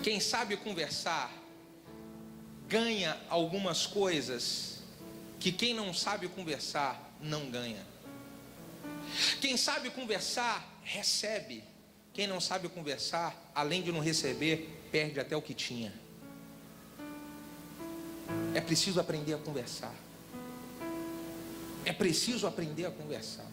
Quem sabe conversar, ganha algumas coisas que quem não sabe conversar, não ganha. Quem sabe conversar, recebe. Quem não sabe conversar, além de não receber, perde até o que tinha. É preciso aprender a conversar. É preciso aprender a conversar.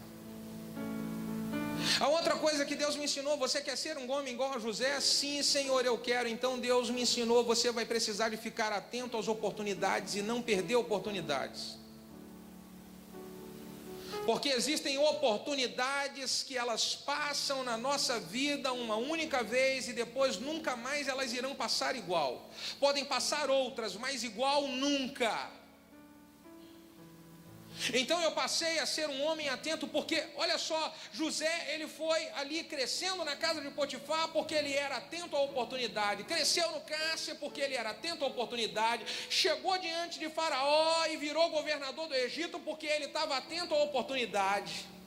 A outra coisa que Deus me ensinou: você quer ser um homem igual a José? Sim, Senhor, eu quero. Então Deus me ensinou: você vai precisar de ficar atento às oportunidades e não perder oportunidades. Porque existem oportunidades que elas passam na nossa vida uma única vez e depois nunca mais elas irão passar igual. Podem passar outras, mas igual nunca. Então eu passei a ser um homem atento, porque olha só, José, ele foi ali crescendo na casa de Potifar porque ele era atento à oportunidade, cresceu no cárcere porque ele era atento à oportunidade, chegou diante de Faraó e virou governador do Egito porque ele estava atento à oportunidade.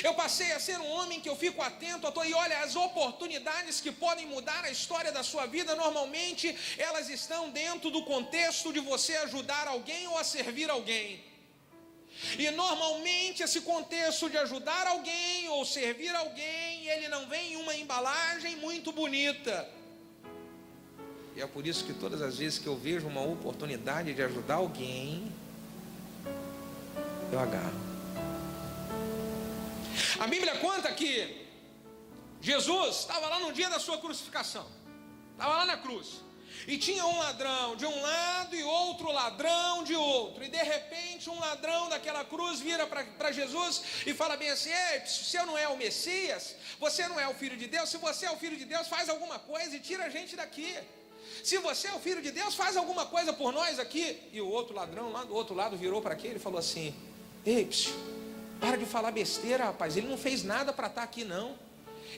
Eu passei a ser um homem que eu fico atento e olha, as oportunidades que podem mudar a história da sua vida, normalmente elas estão dentro do contexto de você ajudar alguém ou a servir alguém. E normalmente esse contexto de ajudar alguém ou servir alguém, ele não vem em uma embalagem muito bonita. E é por isso que todas as vezes que eu vejo uma oportunidade de ajudar alguém, eu agarro. A Bíblia conta que Jesus estava lá no dia da sua crucificação, estava lá na cruz, e tinha um ladrão de um lado e outro ladrão de outro, e de repente um ladrão daquela cruz vira para Jesus e fala bem assim: ei, você não é o Messias, você não é o Filho de Deus, se você é o Filho de Deus, faz alguma coisa e tira a gente daqui. Se você é o Filho de Deus, faz alguma coisa por nós aqui. E o outro ladrão lá do outro lado virou para aquele e falou assim: ei, para de falar besteira, rapaz, ele não fez nada para estar aqui não.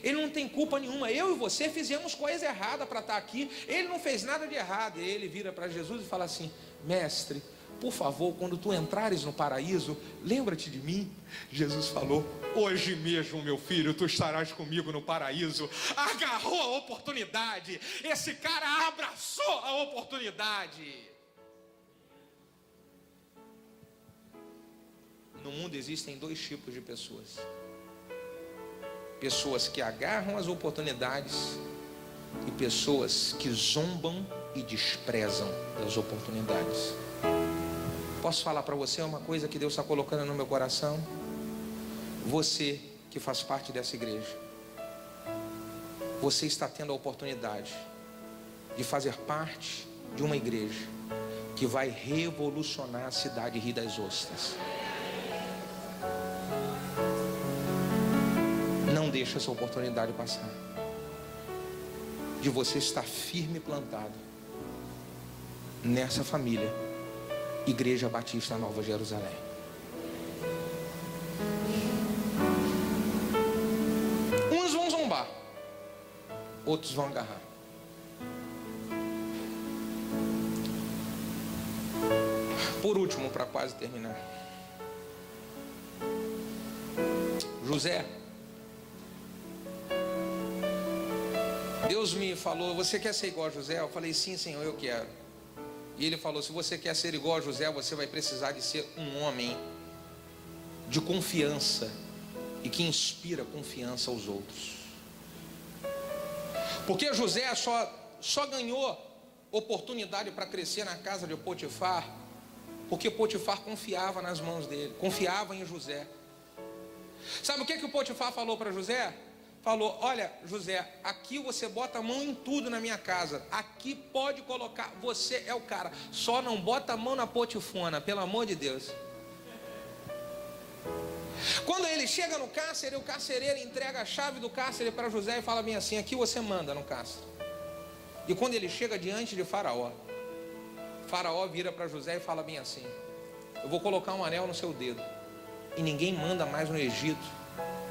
Ele não tem culpa nenhuma, eu e você fizemos coisa errada para estar aqui, ele não fez nada de errado. E ele vira para Jesus e fala assim: mestre, por favor, quando tu entrares no paraíso, lembra-te de mim. Jesus falou: hoje mesmo, meu filho, tu estarás comigo no paraíso. Agarrou a oportunidade, esse cara abraçou a oportunidade. No mundo existem dois tipos de pessoas: pessoas que agarram as oportunidades e pessoas que zombam e desprezam as oportunidades. Posso falar para você uma coisa que Deus está colocando no meu coração? Você que faz parte dessa igreja, você está tendo a oportunidade de fazer parte de uma igreja que vai revolucionar a cidade Rio das Ostras. Não deixe essa oportunidade passar, de você estar firme e plantado nessa família, Igreja Batista Nova Jerusalém. Uns vão zombar, outros vão agarrar. Por último, para quase terminar, José. Deus me falou: você quer ser igual a José? Eu falei: sim, Senhor, eu quero. E ele falou: se você quer ser igual a José, você vai precisar de ser um homem de confiança e que inspira confiança aos outros. Porque José só ganhou oportunidade para crescer na casa de Potifar porque Potifar confiava nas mãos dele, confiava em José. Sabe o que o Potifar falou para José? Falou: olha, José, aqui você bota a mão em tudo na minha casa, aqui pode colocar, você é o cara, só não bota a mão na potifona, pelo amor de Deus. Quando ele chega no cárcere, o carcereiro entrega a chave do cárcere para José e fala bem assim: aqui você manda no cárcere. E quando ele chega diante de Faraó, Faraó vira para José e fala bem assim: eu vou colocar um anel no seu dedo, e ninguém manda mais no Egito.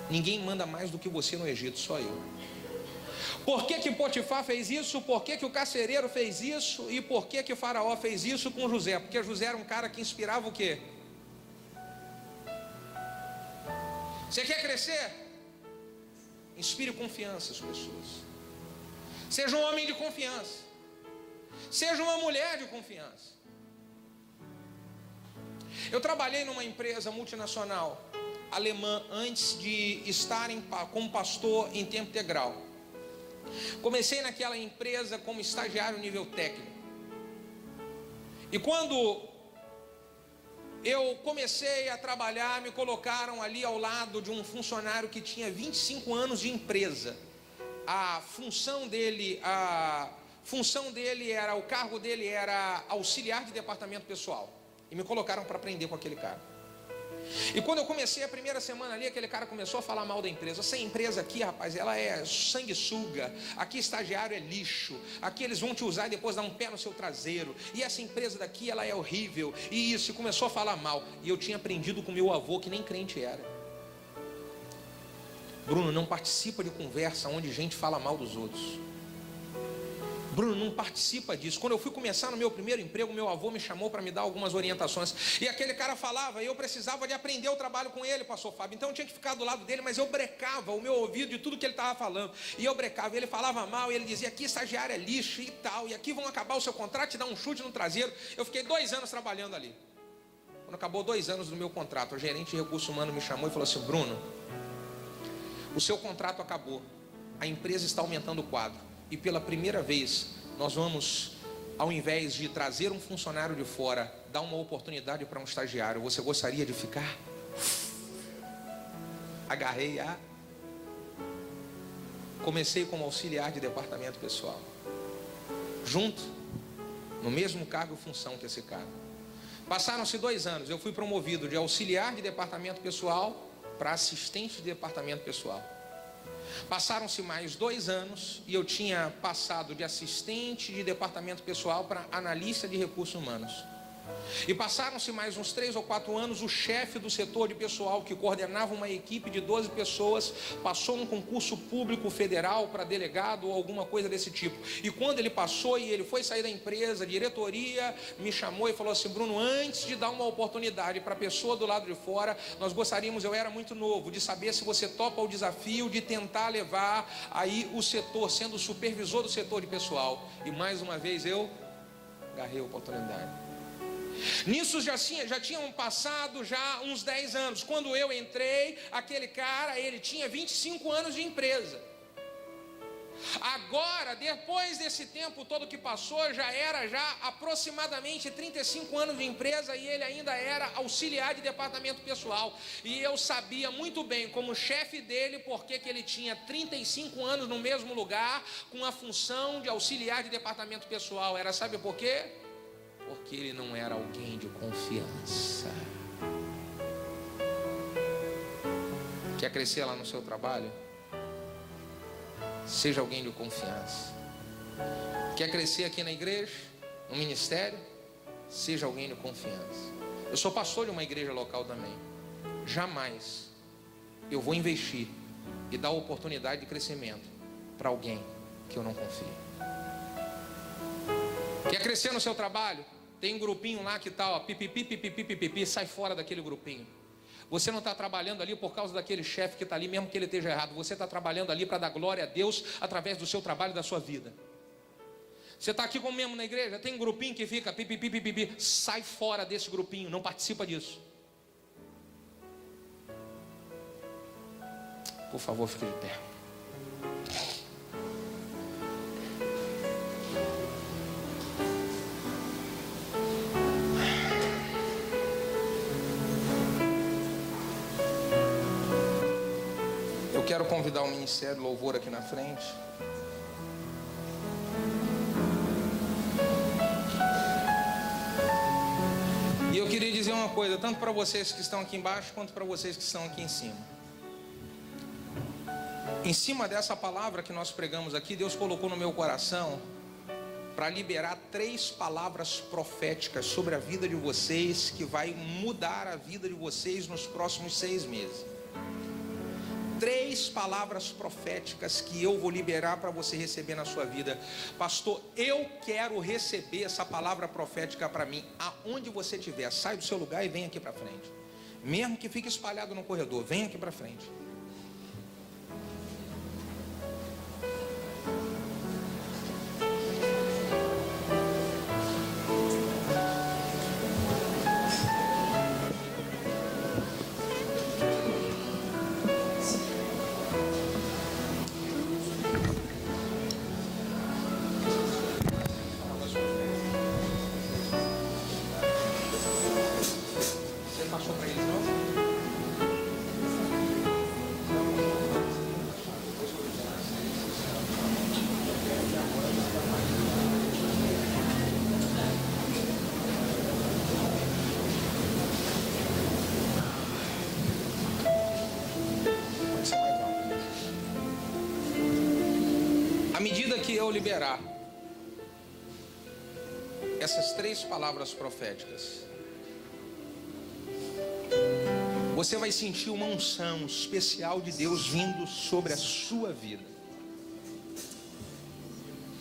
Ninguém manda mais do que você no Egito, só eu. Por que Potifar fez isso? Por que o carcereiro fez isso? E por que o Faraó fez isso com José? Porque José era um cara que inspirava o quê? Você quer crescer? Inspire confiança às pessoas. Seja um homem de confiança. Seja uma mulher de confiança. Eu trabalhei numa empresa multinacional alemã antes de estar como pastor em tempo integral. Comecei naquela empresa como estagiário nível técnico. E quando eu comecei a trabalhar, me colocaram ali ao lado de um funcionário que tinha 25 anos de empresa. A função dele era, o cargo dele era auxiliar de departamento pessoal. E me colocaram para aprender com aquele cara. E quando eu comecei a primeira semana ali, aquele cara começou a falar mal da empresa. Essa empresa aqui, rapaz, ela é sanguessuga. Aqui estagiário é lixo. Aqui eles vão te usar e depois dar um pé no seu traseiro. E essa empresa daqui, ela é horrível. E isso, e começou a falar mal. E eu tinha aprendido com meu avô, que nem crente era: Bruno, não participa de conversa onde gente fala mal dos outros. Bruno, não participa disso. Quando eu fui começar no meu primeiro emprego, meu avô me chamou para me dar algumas orientações. E aquele cara falava, e eu precisava de aprender o trabalho com ele, pastor Fábio. Então eu tinha que ficar do lado dele, mas eu brecava o meu ouvido de tudo que ele estava falando. E eu brecava, e ele falava mal, e ele dizia: aqui estagiário é lixo e tal, e aqui vão acabar o seu contrato e dar um chute no traseiro. Eu fiquei 2 anos trabalhando ali. Quando acabou 2 anos do meu contrato, o gerente de recursos humanos me chamou e falou assim: Bruno, o seu contrato acabou, a empresa está aumentando o quadro, e pela primeira vez nós vamos ao invés de trazer um funcionário de fora, dar uma oportunidade para um estagiário, você gostaria de ficar? Agarrei comecei como auxiliar de departamento pessoal, junto, no mesmo cargo e função que esse cara. Passaram-se 2 anos, eu fui promovido de auxiliar de departamento pessoal para assistente de departamento pessoal. Passaram-se mais 2 anos e eu tinha passado de assistente de departamento pessoal para analista de recursos humanos. E passaram-se mais uns 3 ou 4 anos, o chefe do setor de pessoal, que coordenava uma equipe de 12 pessoas, passou um concurso público federal para delegado ou alguma coisa desse tipo. E quando ele passou e ele foi sair da empresa, a diretoria me chamou e falou assim: Bruno, antes de dar uma oportunidade para a pessoa do lado de fora, nós gostaríamos, eu era muito novo, de saber se você topa o desafio de tentar levar aí o setor, sendo o supervisor do setor de pessoal. E mais uma vez eu agarrei a oportunidade. Nisso já tinham passado já uns 10 anos. Quando eu entrei, aquele cara, ele tinha 25 anos de empresa. Agora, depois desse tempo todo que passou, já aproximadamente 35 anos de empresa, e ele ainda era auxiliar de departamento pessoal. E eu sabia muito bem, como chefe dele, porque que ele tinha 35 anos no mesmo lugar, com a função de auxiliar de departamento pessoal. Sabe por quê? Porque ele não era alguém de confiança. Quer crescer lá no seu trabalho? Seja alguém de confiança. Quer crescer aqui na igreja, no ministério? Seja alguém de confiança. Eu sou pastor de uma igreja local também. Jamais eu vou investir e dar oportunidade de crescimento para alguém que eu não confio. Quer crescer no seu trabalho? Tem um grupinho lá que está, pipipi, sai fora daquele grupinho. Você não está trabalhando ali por causa daquele chefe que está ali, mesmo que ele esteja errado. Você está trabalhando ali para dar glória a Deus através do seu trabalho e da sua vida. Você está aqui como membro na igreja, tem um grupinho que fica pipipi, sai fora desse grupinho, não participa disso. Por favor, fique de pé. Quero convidar o Ministério Louvor aqui na frente. E eu queria dizer uma coisa, tanto para vocês que estão aqui embaixo, quanto para vocês que estão aqui em cima. Em cima dessa palavra que nós pregamos aqui, Deus colocou no meu coração para liberar 3 palavras proféticas sobre a vida de vocês, que vai mudar a vida de vocês nos próximos 6 meses. 3 palavras proféticas que eu vou liberar para você receber na sua vida. Pastor, eu quero receber essa palavra profética para mim. Aonde você estiver, sai do seu lugar e vem aqui para frente. Mesmo que fique espalhado no corredor, vem aqui para frente. À medida que eu liberar essas 3 palavras proféticas, você vai sentir uma unção especial de Deus vindo sobre a sua vida.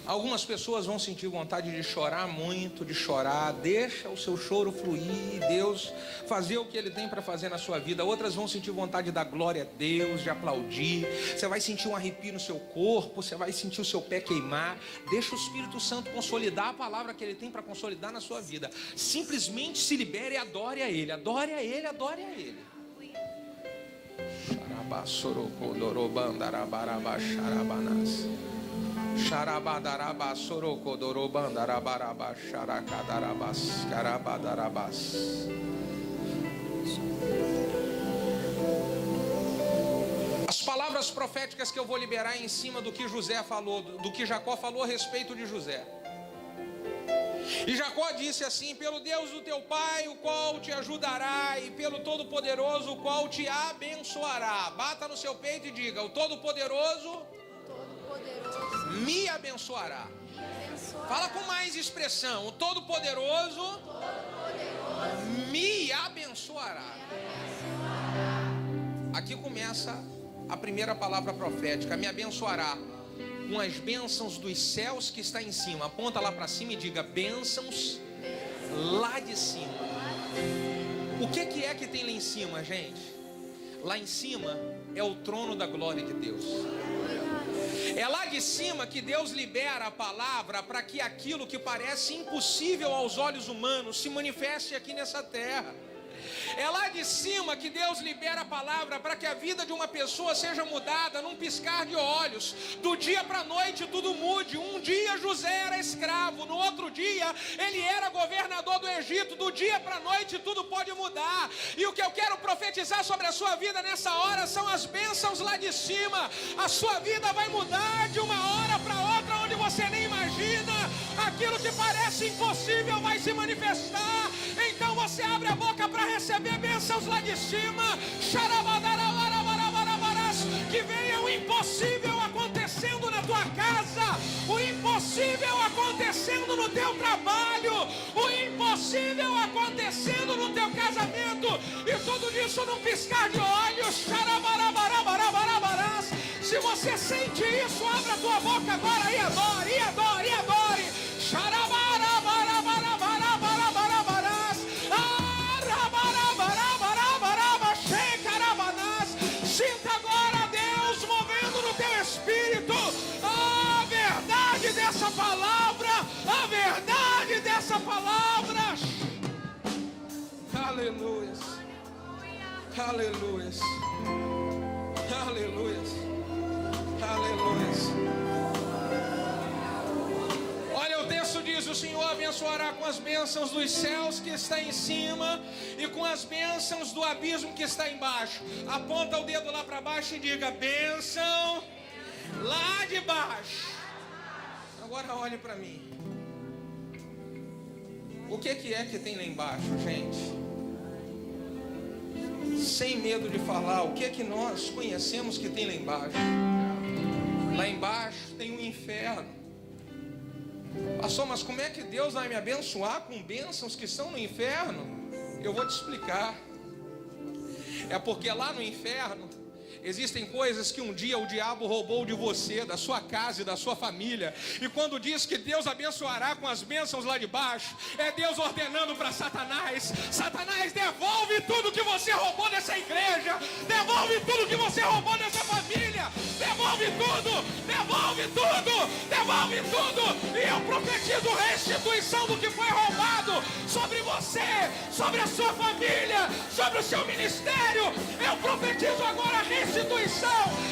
Algumas pessoas vão sentir vontade de chorar muito, de chorar. Deixa o seu choro fluir, Deus fazer o que Ele tem para fazer na sua vida. Outras vão sentir vontade de dar glória a Deus, de aplaudir. Você vai sentir um arrepio no seu corpo, você vai sentir o seu pé queimar. Deixa o Espírito Santo consolidar a palavra que Ele tem para consolidar na sua vida. Simplesmente se libere e adore a Ele, adore a Ele, adore a Ele. Xarabadarabas, sorokodorobandarabas, xaracadarabas, carabadarabas. As palavras proféticas que eu vou liberar em cima do que José falou, do que Jacó falou a respeito de José. E Jacó disse assim: pelo Deus do teu pai, o qual te ajudará, e pelo Todo-Poderoso, o qual te abençoará. Bata no seu peito e diga: o Todo-Poderoso me abençoará. Fala com mais expressão: o Todo-Poderoso me abençoará. Aqui começa a primeira palavra profética: me abençoará com as bênçãos dos céus que está em cima. Aponta lá para cima e diga: bênçãos lá de cima. O que é que tem lá em cima, gente? Lá em cima é o trono da glória de Deus. É lá de cima que Deus libera a palavra para que aquilo que parece impossível aos olhos humanos se manifeste aqui nessa terra. É lá de cima que Deus libera a palavra para que a vida de uma pessoa seja mudada num piscar de olhos. Do dia para a noite tudo mude. Um dia José era escravo, no outro dia ele era governador do Egito. Do dia para a noite tudo pode mudar. E o que eu quero profetizar sobre a sua vida nessa hora são as bênçãos lá de cima. A sua vida vai mudar de uma hora para outra, onde você nem imagina. Aquilo que parece impossível vai se manifestar. Então você abre a boca para receber bênçãos lá de cima. Que venha o impossível acontecendo na tua casa, o impossível acontecendo no teu trabalho, o impossível acontecendo no teu casamento, e tudo isso num piscar de olhos. Se você sente isso, abra a tua boca agora e adore, e adore, e adore. Sinta agora Deus movendo no teu espírito a verdade dessa palavra, a verdade dessa palavra. Aleluia, aleluia, aleluia, aleluia. Olha, o texto diz: o Senhor abençoará com as bênçãos dos céus que está em cima e com as bênçãos do abismo que está embaixo. Aponta o dedo lá para baixo e diga: bênção lá de baixo. Agora olhe para mim. O que é que tem lá embaixo, gente? Sem medo de falar, o que é que nós conhecemos que tem lá embaixo? Lá embaixo tem o inferno. Pastor, mas como é que Deus vai me abençoar com bênçãos que estão no inferno? Eu vou te explicar. É porque lá no inferno existem coisas que um dia o diabo roubou de você, da sua casa e da sua família. E quando diz que Deus abençoará com as bênçãos lá de baixo, é Deus ordenando para Satanás: Satanás, devolve tudo que você roubou dessa igreja, devolve tudo que você roubou dessa família, devolve tudo, devolve tudo, devolve tudo. E eu profetizo restituição do que foi roubado sobre você, sobre a sua família, sobre o seu ministério. Eu profetizo agora restituição,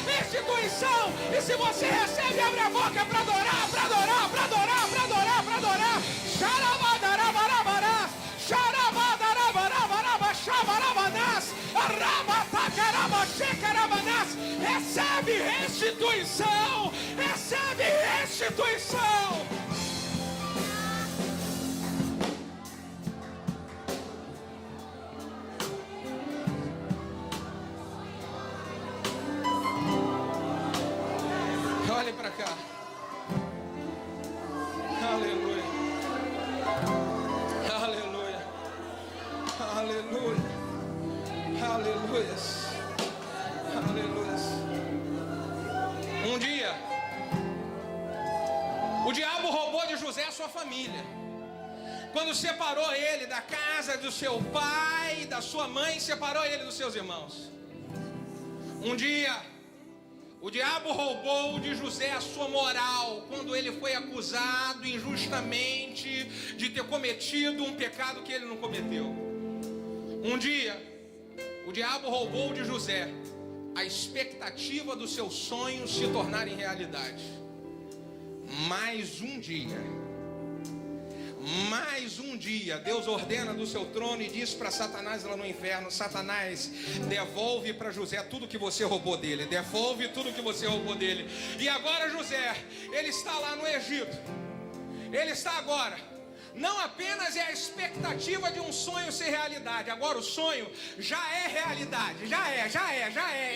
restituição. E se você recebe, abre a boca para adorar, para adorar, para adorar, para adorar, para adorar. Xarabadarabarabara, xarabadarabarabara, xabarabanás, arrabatacarabaxecarabanás. Recebe restituição, recebe restituição. Olhe para cá. Aleluia. Aleluia. Aleluia. Aleluia. Aleluia. Um dia, o diabo roubou de José a sua família. Quando separou ele da casa do seu pai, da sua mãe, separou ele dos seus irmãos. Um dia, o diabo roubou de José a sua moral, quando ele foi acusado injustamente de ter cometido um pecado que ele não cometeu. Um dia, o diabo roubou de José a expectativa dos seus sonhos se tornarem realidade. mais um dia, Deus ordena do seu trono e diz para Satanás lá no inferno: Satanás, devolve para José tudo que você roubou dele. Devolve tudo que você roubou dele. E agora José, ele está lá no Egito. Ele está agora, não apenas é a expectativa de um sonho ser realidade. Agora o sonho já é realidade. Já é.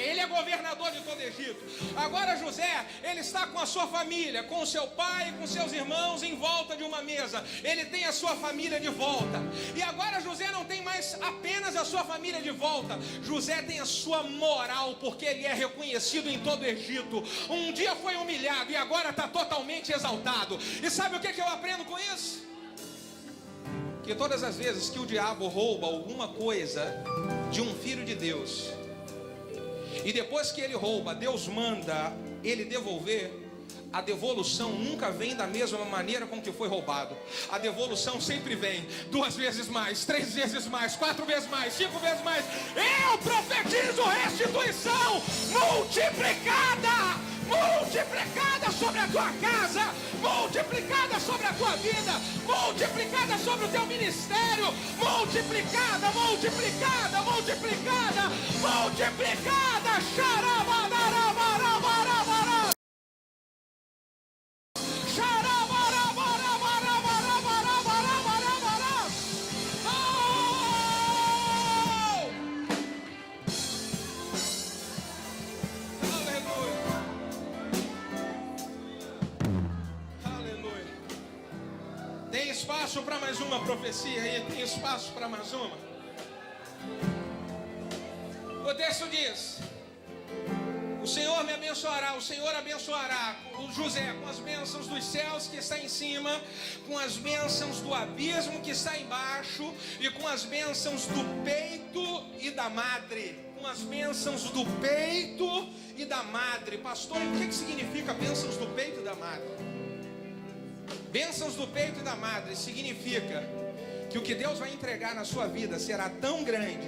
Ele é governador de todo o Egito. Agora José, ele está com a sua família, com o seu pai, com seus irmãos em volta de uma mesa. Ele tem a sua família de volta. E agora José não tem mais apenas a sua família de volta. José tem a sua moral, porque ele é reconhecido em todo o Egito. Um dia foi humilhado e agora está totalmente exaltado. E sabe o que eu aprendo com isso? Que todas as vezes que o diabo rouba alguma coisa de um filho de Deus, e depois que ele rouba, Deus manda ele devolver, a devolução nunca vem da mesma maneira com que foi roubado. A devolução sempre vem 2 vezes mais, 3 vezes mais, 4 vezes mais, 5 vezes mais. Eu profetizo restituição multiplicada sobre a tua casa, multiplicada sobre a tua vida, multiplicada sobre o teu ministério, multiplicada, xarabadarabarabarabara, xarabarabarabarabarabarabara. Tem espaço para mais uma profecia aí? Tem espaço para mais uma? O texto diz: o Senhor me abençoará, o Senhor abençoará o José com as bênçãos dos céus que está em cima, com as bênçãos do abismo que está embaixo, e com as bênçãos do peito e da madre. Com as bênçãos do peito e da madre. Pastor, o que significa bênçãos do peito e da madre? Bênçãos do peito e da madre significa que o que Deus vai entregar na sua vida será tão grande,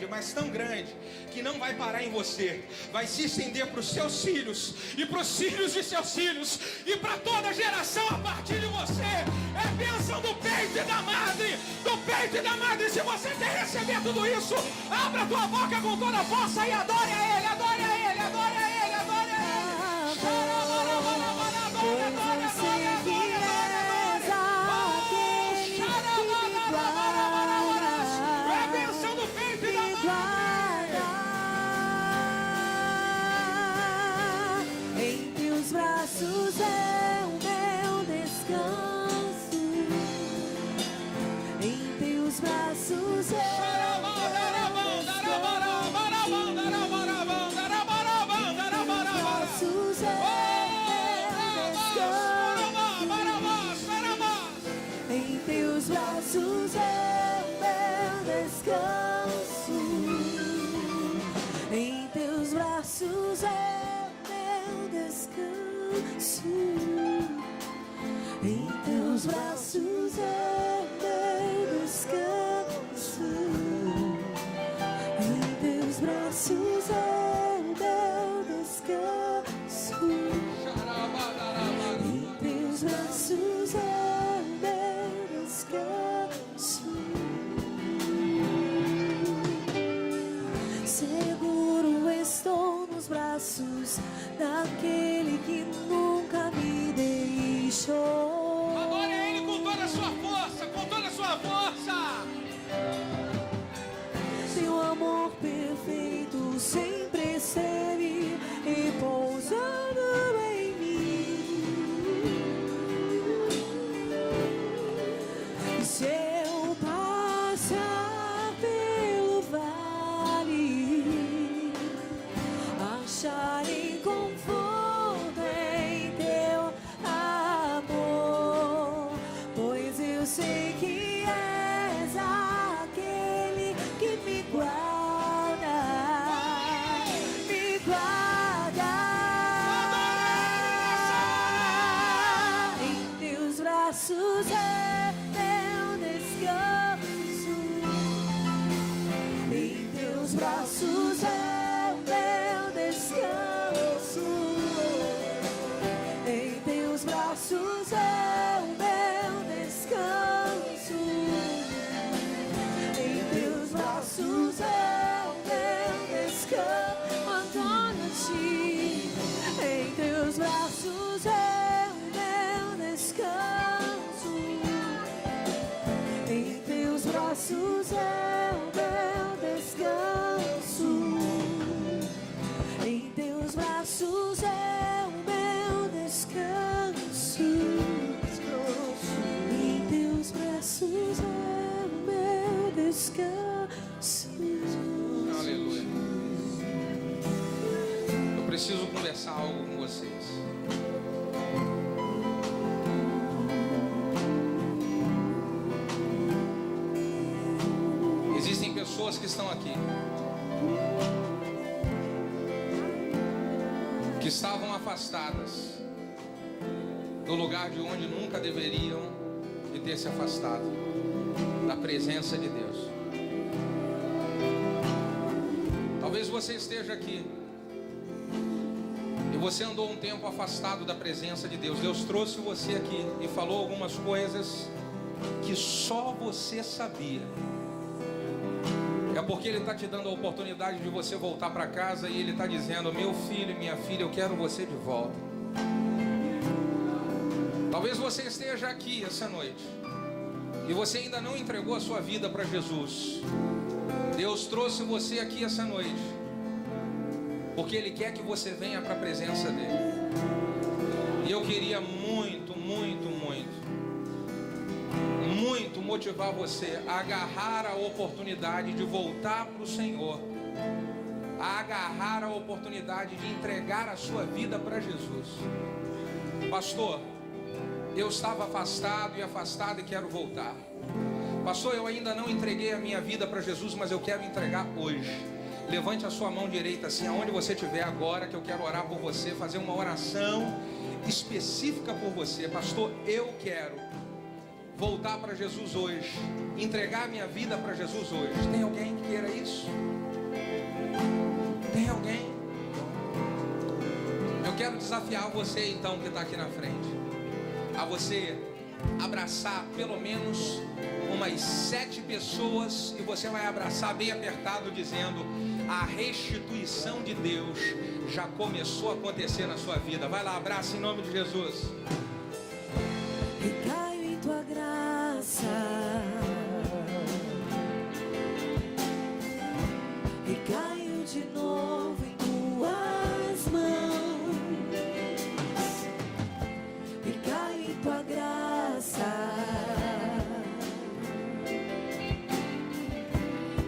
mas tão grande, que não vai parar em você. Vai se estender para os seus filhos, e para os filhos de seus filhos, e para toda geração a partir de você. É bênção do peito e da madre, do peito e da madre. Se você quer receber tudo isso, abra a tua boca com toda a força e adore a Ele, adore a Ele, adore a Ele, adore a Ele. Entre os braços é o meu descanso. Entre os braços é o braços é o meu descanso. Em teus braços é o meu descanso. Em teus braços é o meu descanso. Em teus braços é o meu descanso. Em teus braços é seguro estou nos braços daquele que nunca me deixou. Adore Ele com toda a sua força, com toda a sua força. Teu amor perfeito sempre esteve repousando em mim. Se eu passar pelo vale, acharei conforto em teu amor, pois eu sei que és aquele que me guarda, me guarda. Em teus braços é meu descanso. Em teus braços é o meu descanso. Em preciso conversar algo com vocês. Existem pessoas que estão aqui, que estavam afastadas do lugar de onde nunca deveriam ter se afastado da presença de Deus. Talvez você esteja aqui e você andou um tempo afastado da presença de Deus. Deus trouxe você aqui e falou algumas coisas que só você sabia. É porque Ele está te dando a oportunidade de você voltar para casa, e Ele está dizendo: meu filho e minha filha, eu quero você de volta. Talvez você esteja aqui essa noite e você ainda não entregou a sua vida para Jesus. Deus trouxe você aqui essa noite porque Ele quer que você venha para a presença dEle. E eu queria muito motivar você a agarrar a oportunidade de voltar para o Senhor, a agarrar a oportunidade de entregar a sua vida para Jesus. Pastor, eu estava afastado e quero voltar. Pastor, eu ainda não entreguei a minha vida para Jesus, mas eu quero entregar hoje. Levante a sua mão direita assim, aonde você estiver agora, que eu quero orar por você, fazer uma oração específica por você. Pastor, eu quero voltar para Jesus hoje, entregar a minha vida para Jesus hoje. Tem alguém que queira isso? Tem alguém? Eu quero desafiar você então, que está aqui na frente, a você abraçar pelo menos umas 7 pessoas, e você vai abraçar bem apertado, dizendo: a restituição de Deus já começou a acontecer na sua vida. Vai lá, abraça em nome de Jesus. Recaio em tua graça, recaio de novo em tuas mãos, recaio em tua graça,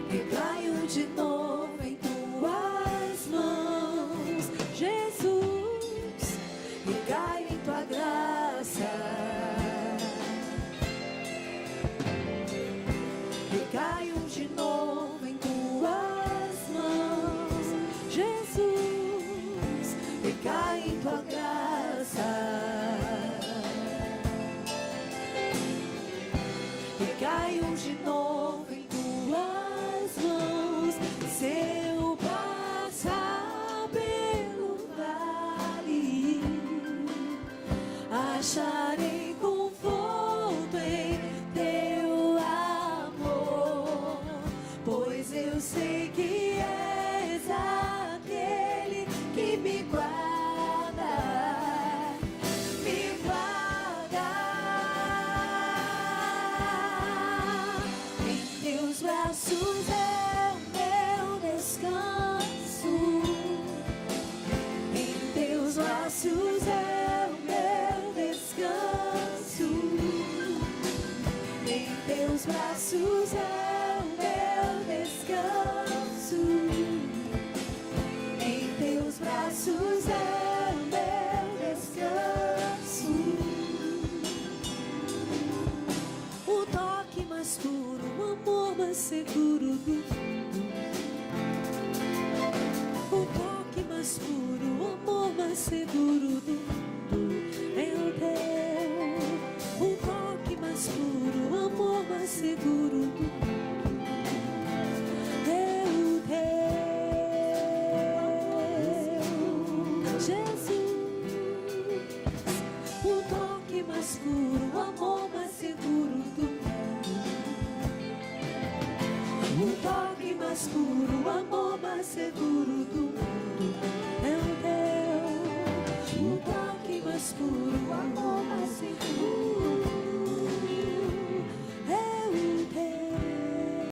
recaio de novo em tuas mãos, Jesus, recaio em tua graça, recaio de novo em tuas mãos, Jesus, recaio em tua graça, recaio de novo em tuas mãos. Se eu passar pelo vale, acharei conforto em teu amor, pois eu sei que és aquele que me guarda, me guarda. Em teus braços é o meu descanso, em teus braços é o meu descanso, em teus braços é o meu descanso, em teus braços é o meu descanso. O toque mais puro, o amor mais seguro do mundo. O toque mais puro, o amor mais seguro do mundo é o teu. O toque mais puro, o amor mais seguro do mundo é o teu, Jesus. O toque mais puro, o amor mais seguro do mundo. O toque mais puro, o amor mais seguro do mundo é o teu. O toque mais puro, o amor mais seguro.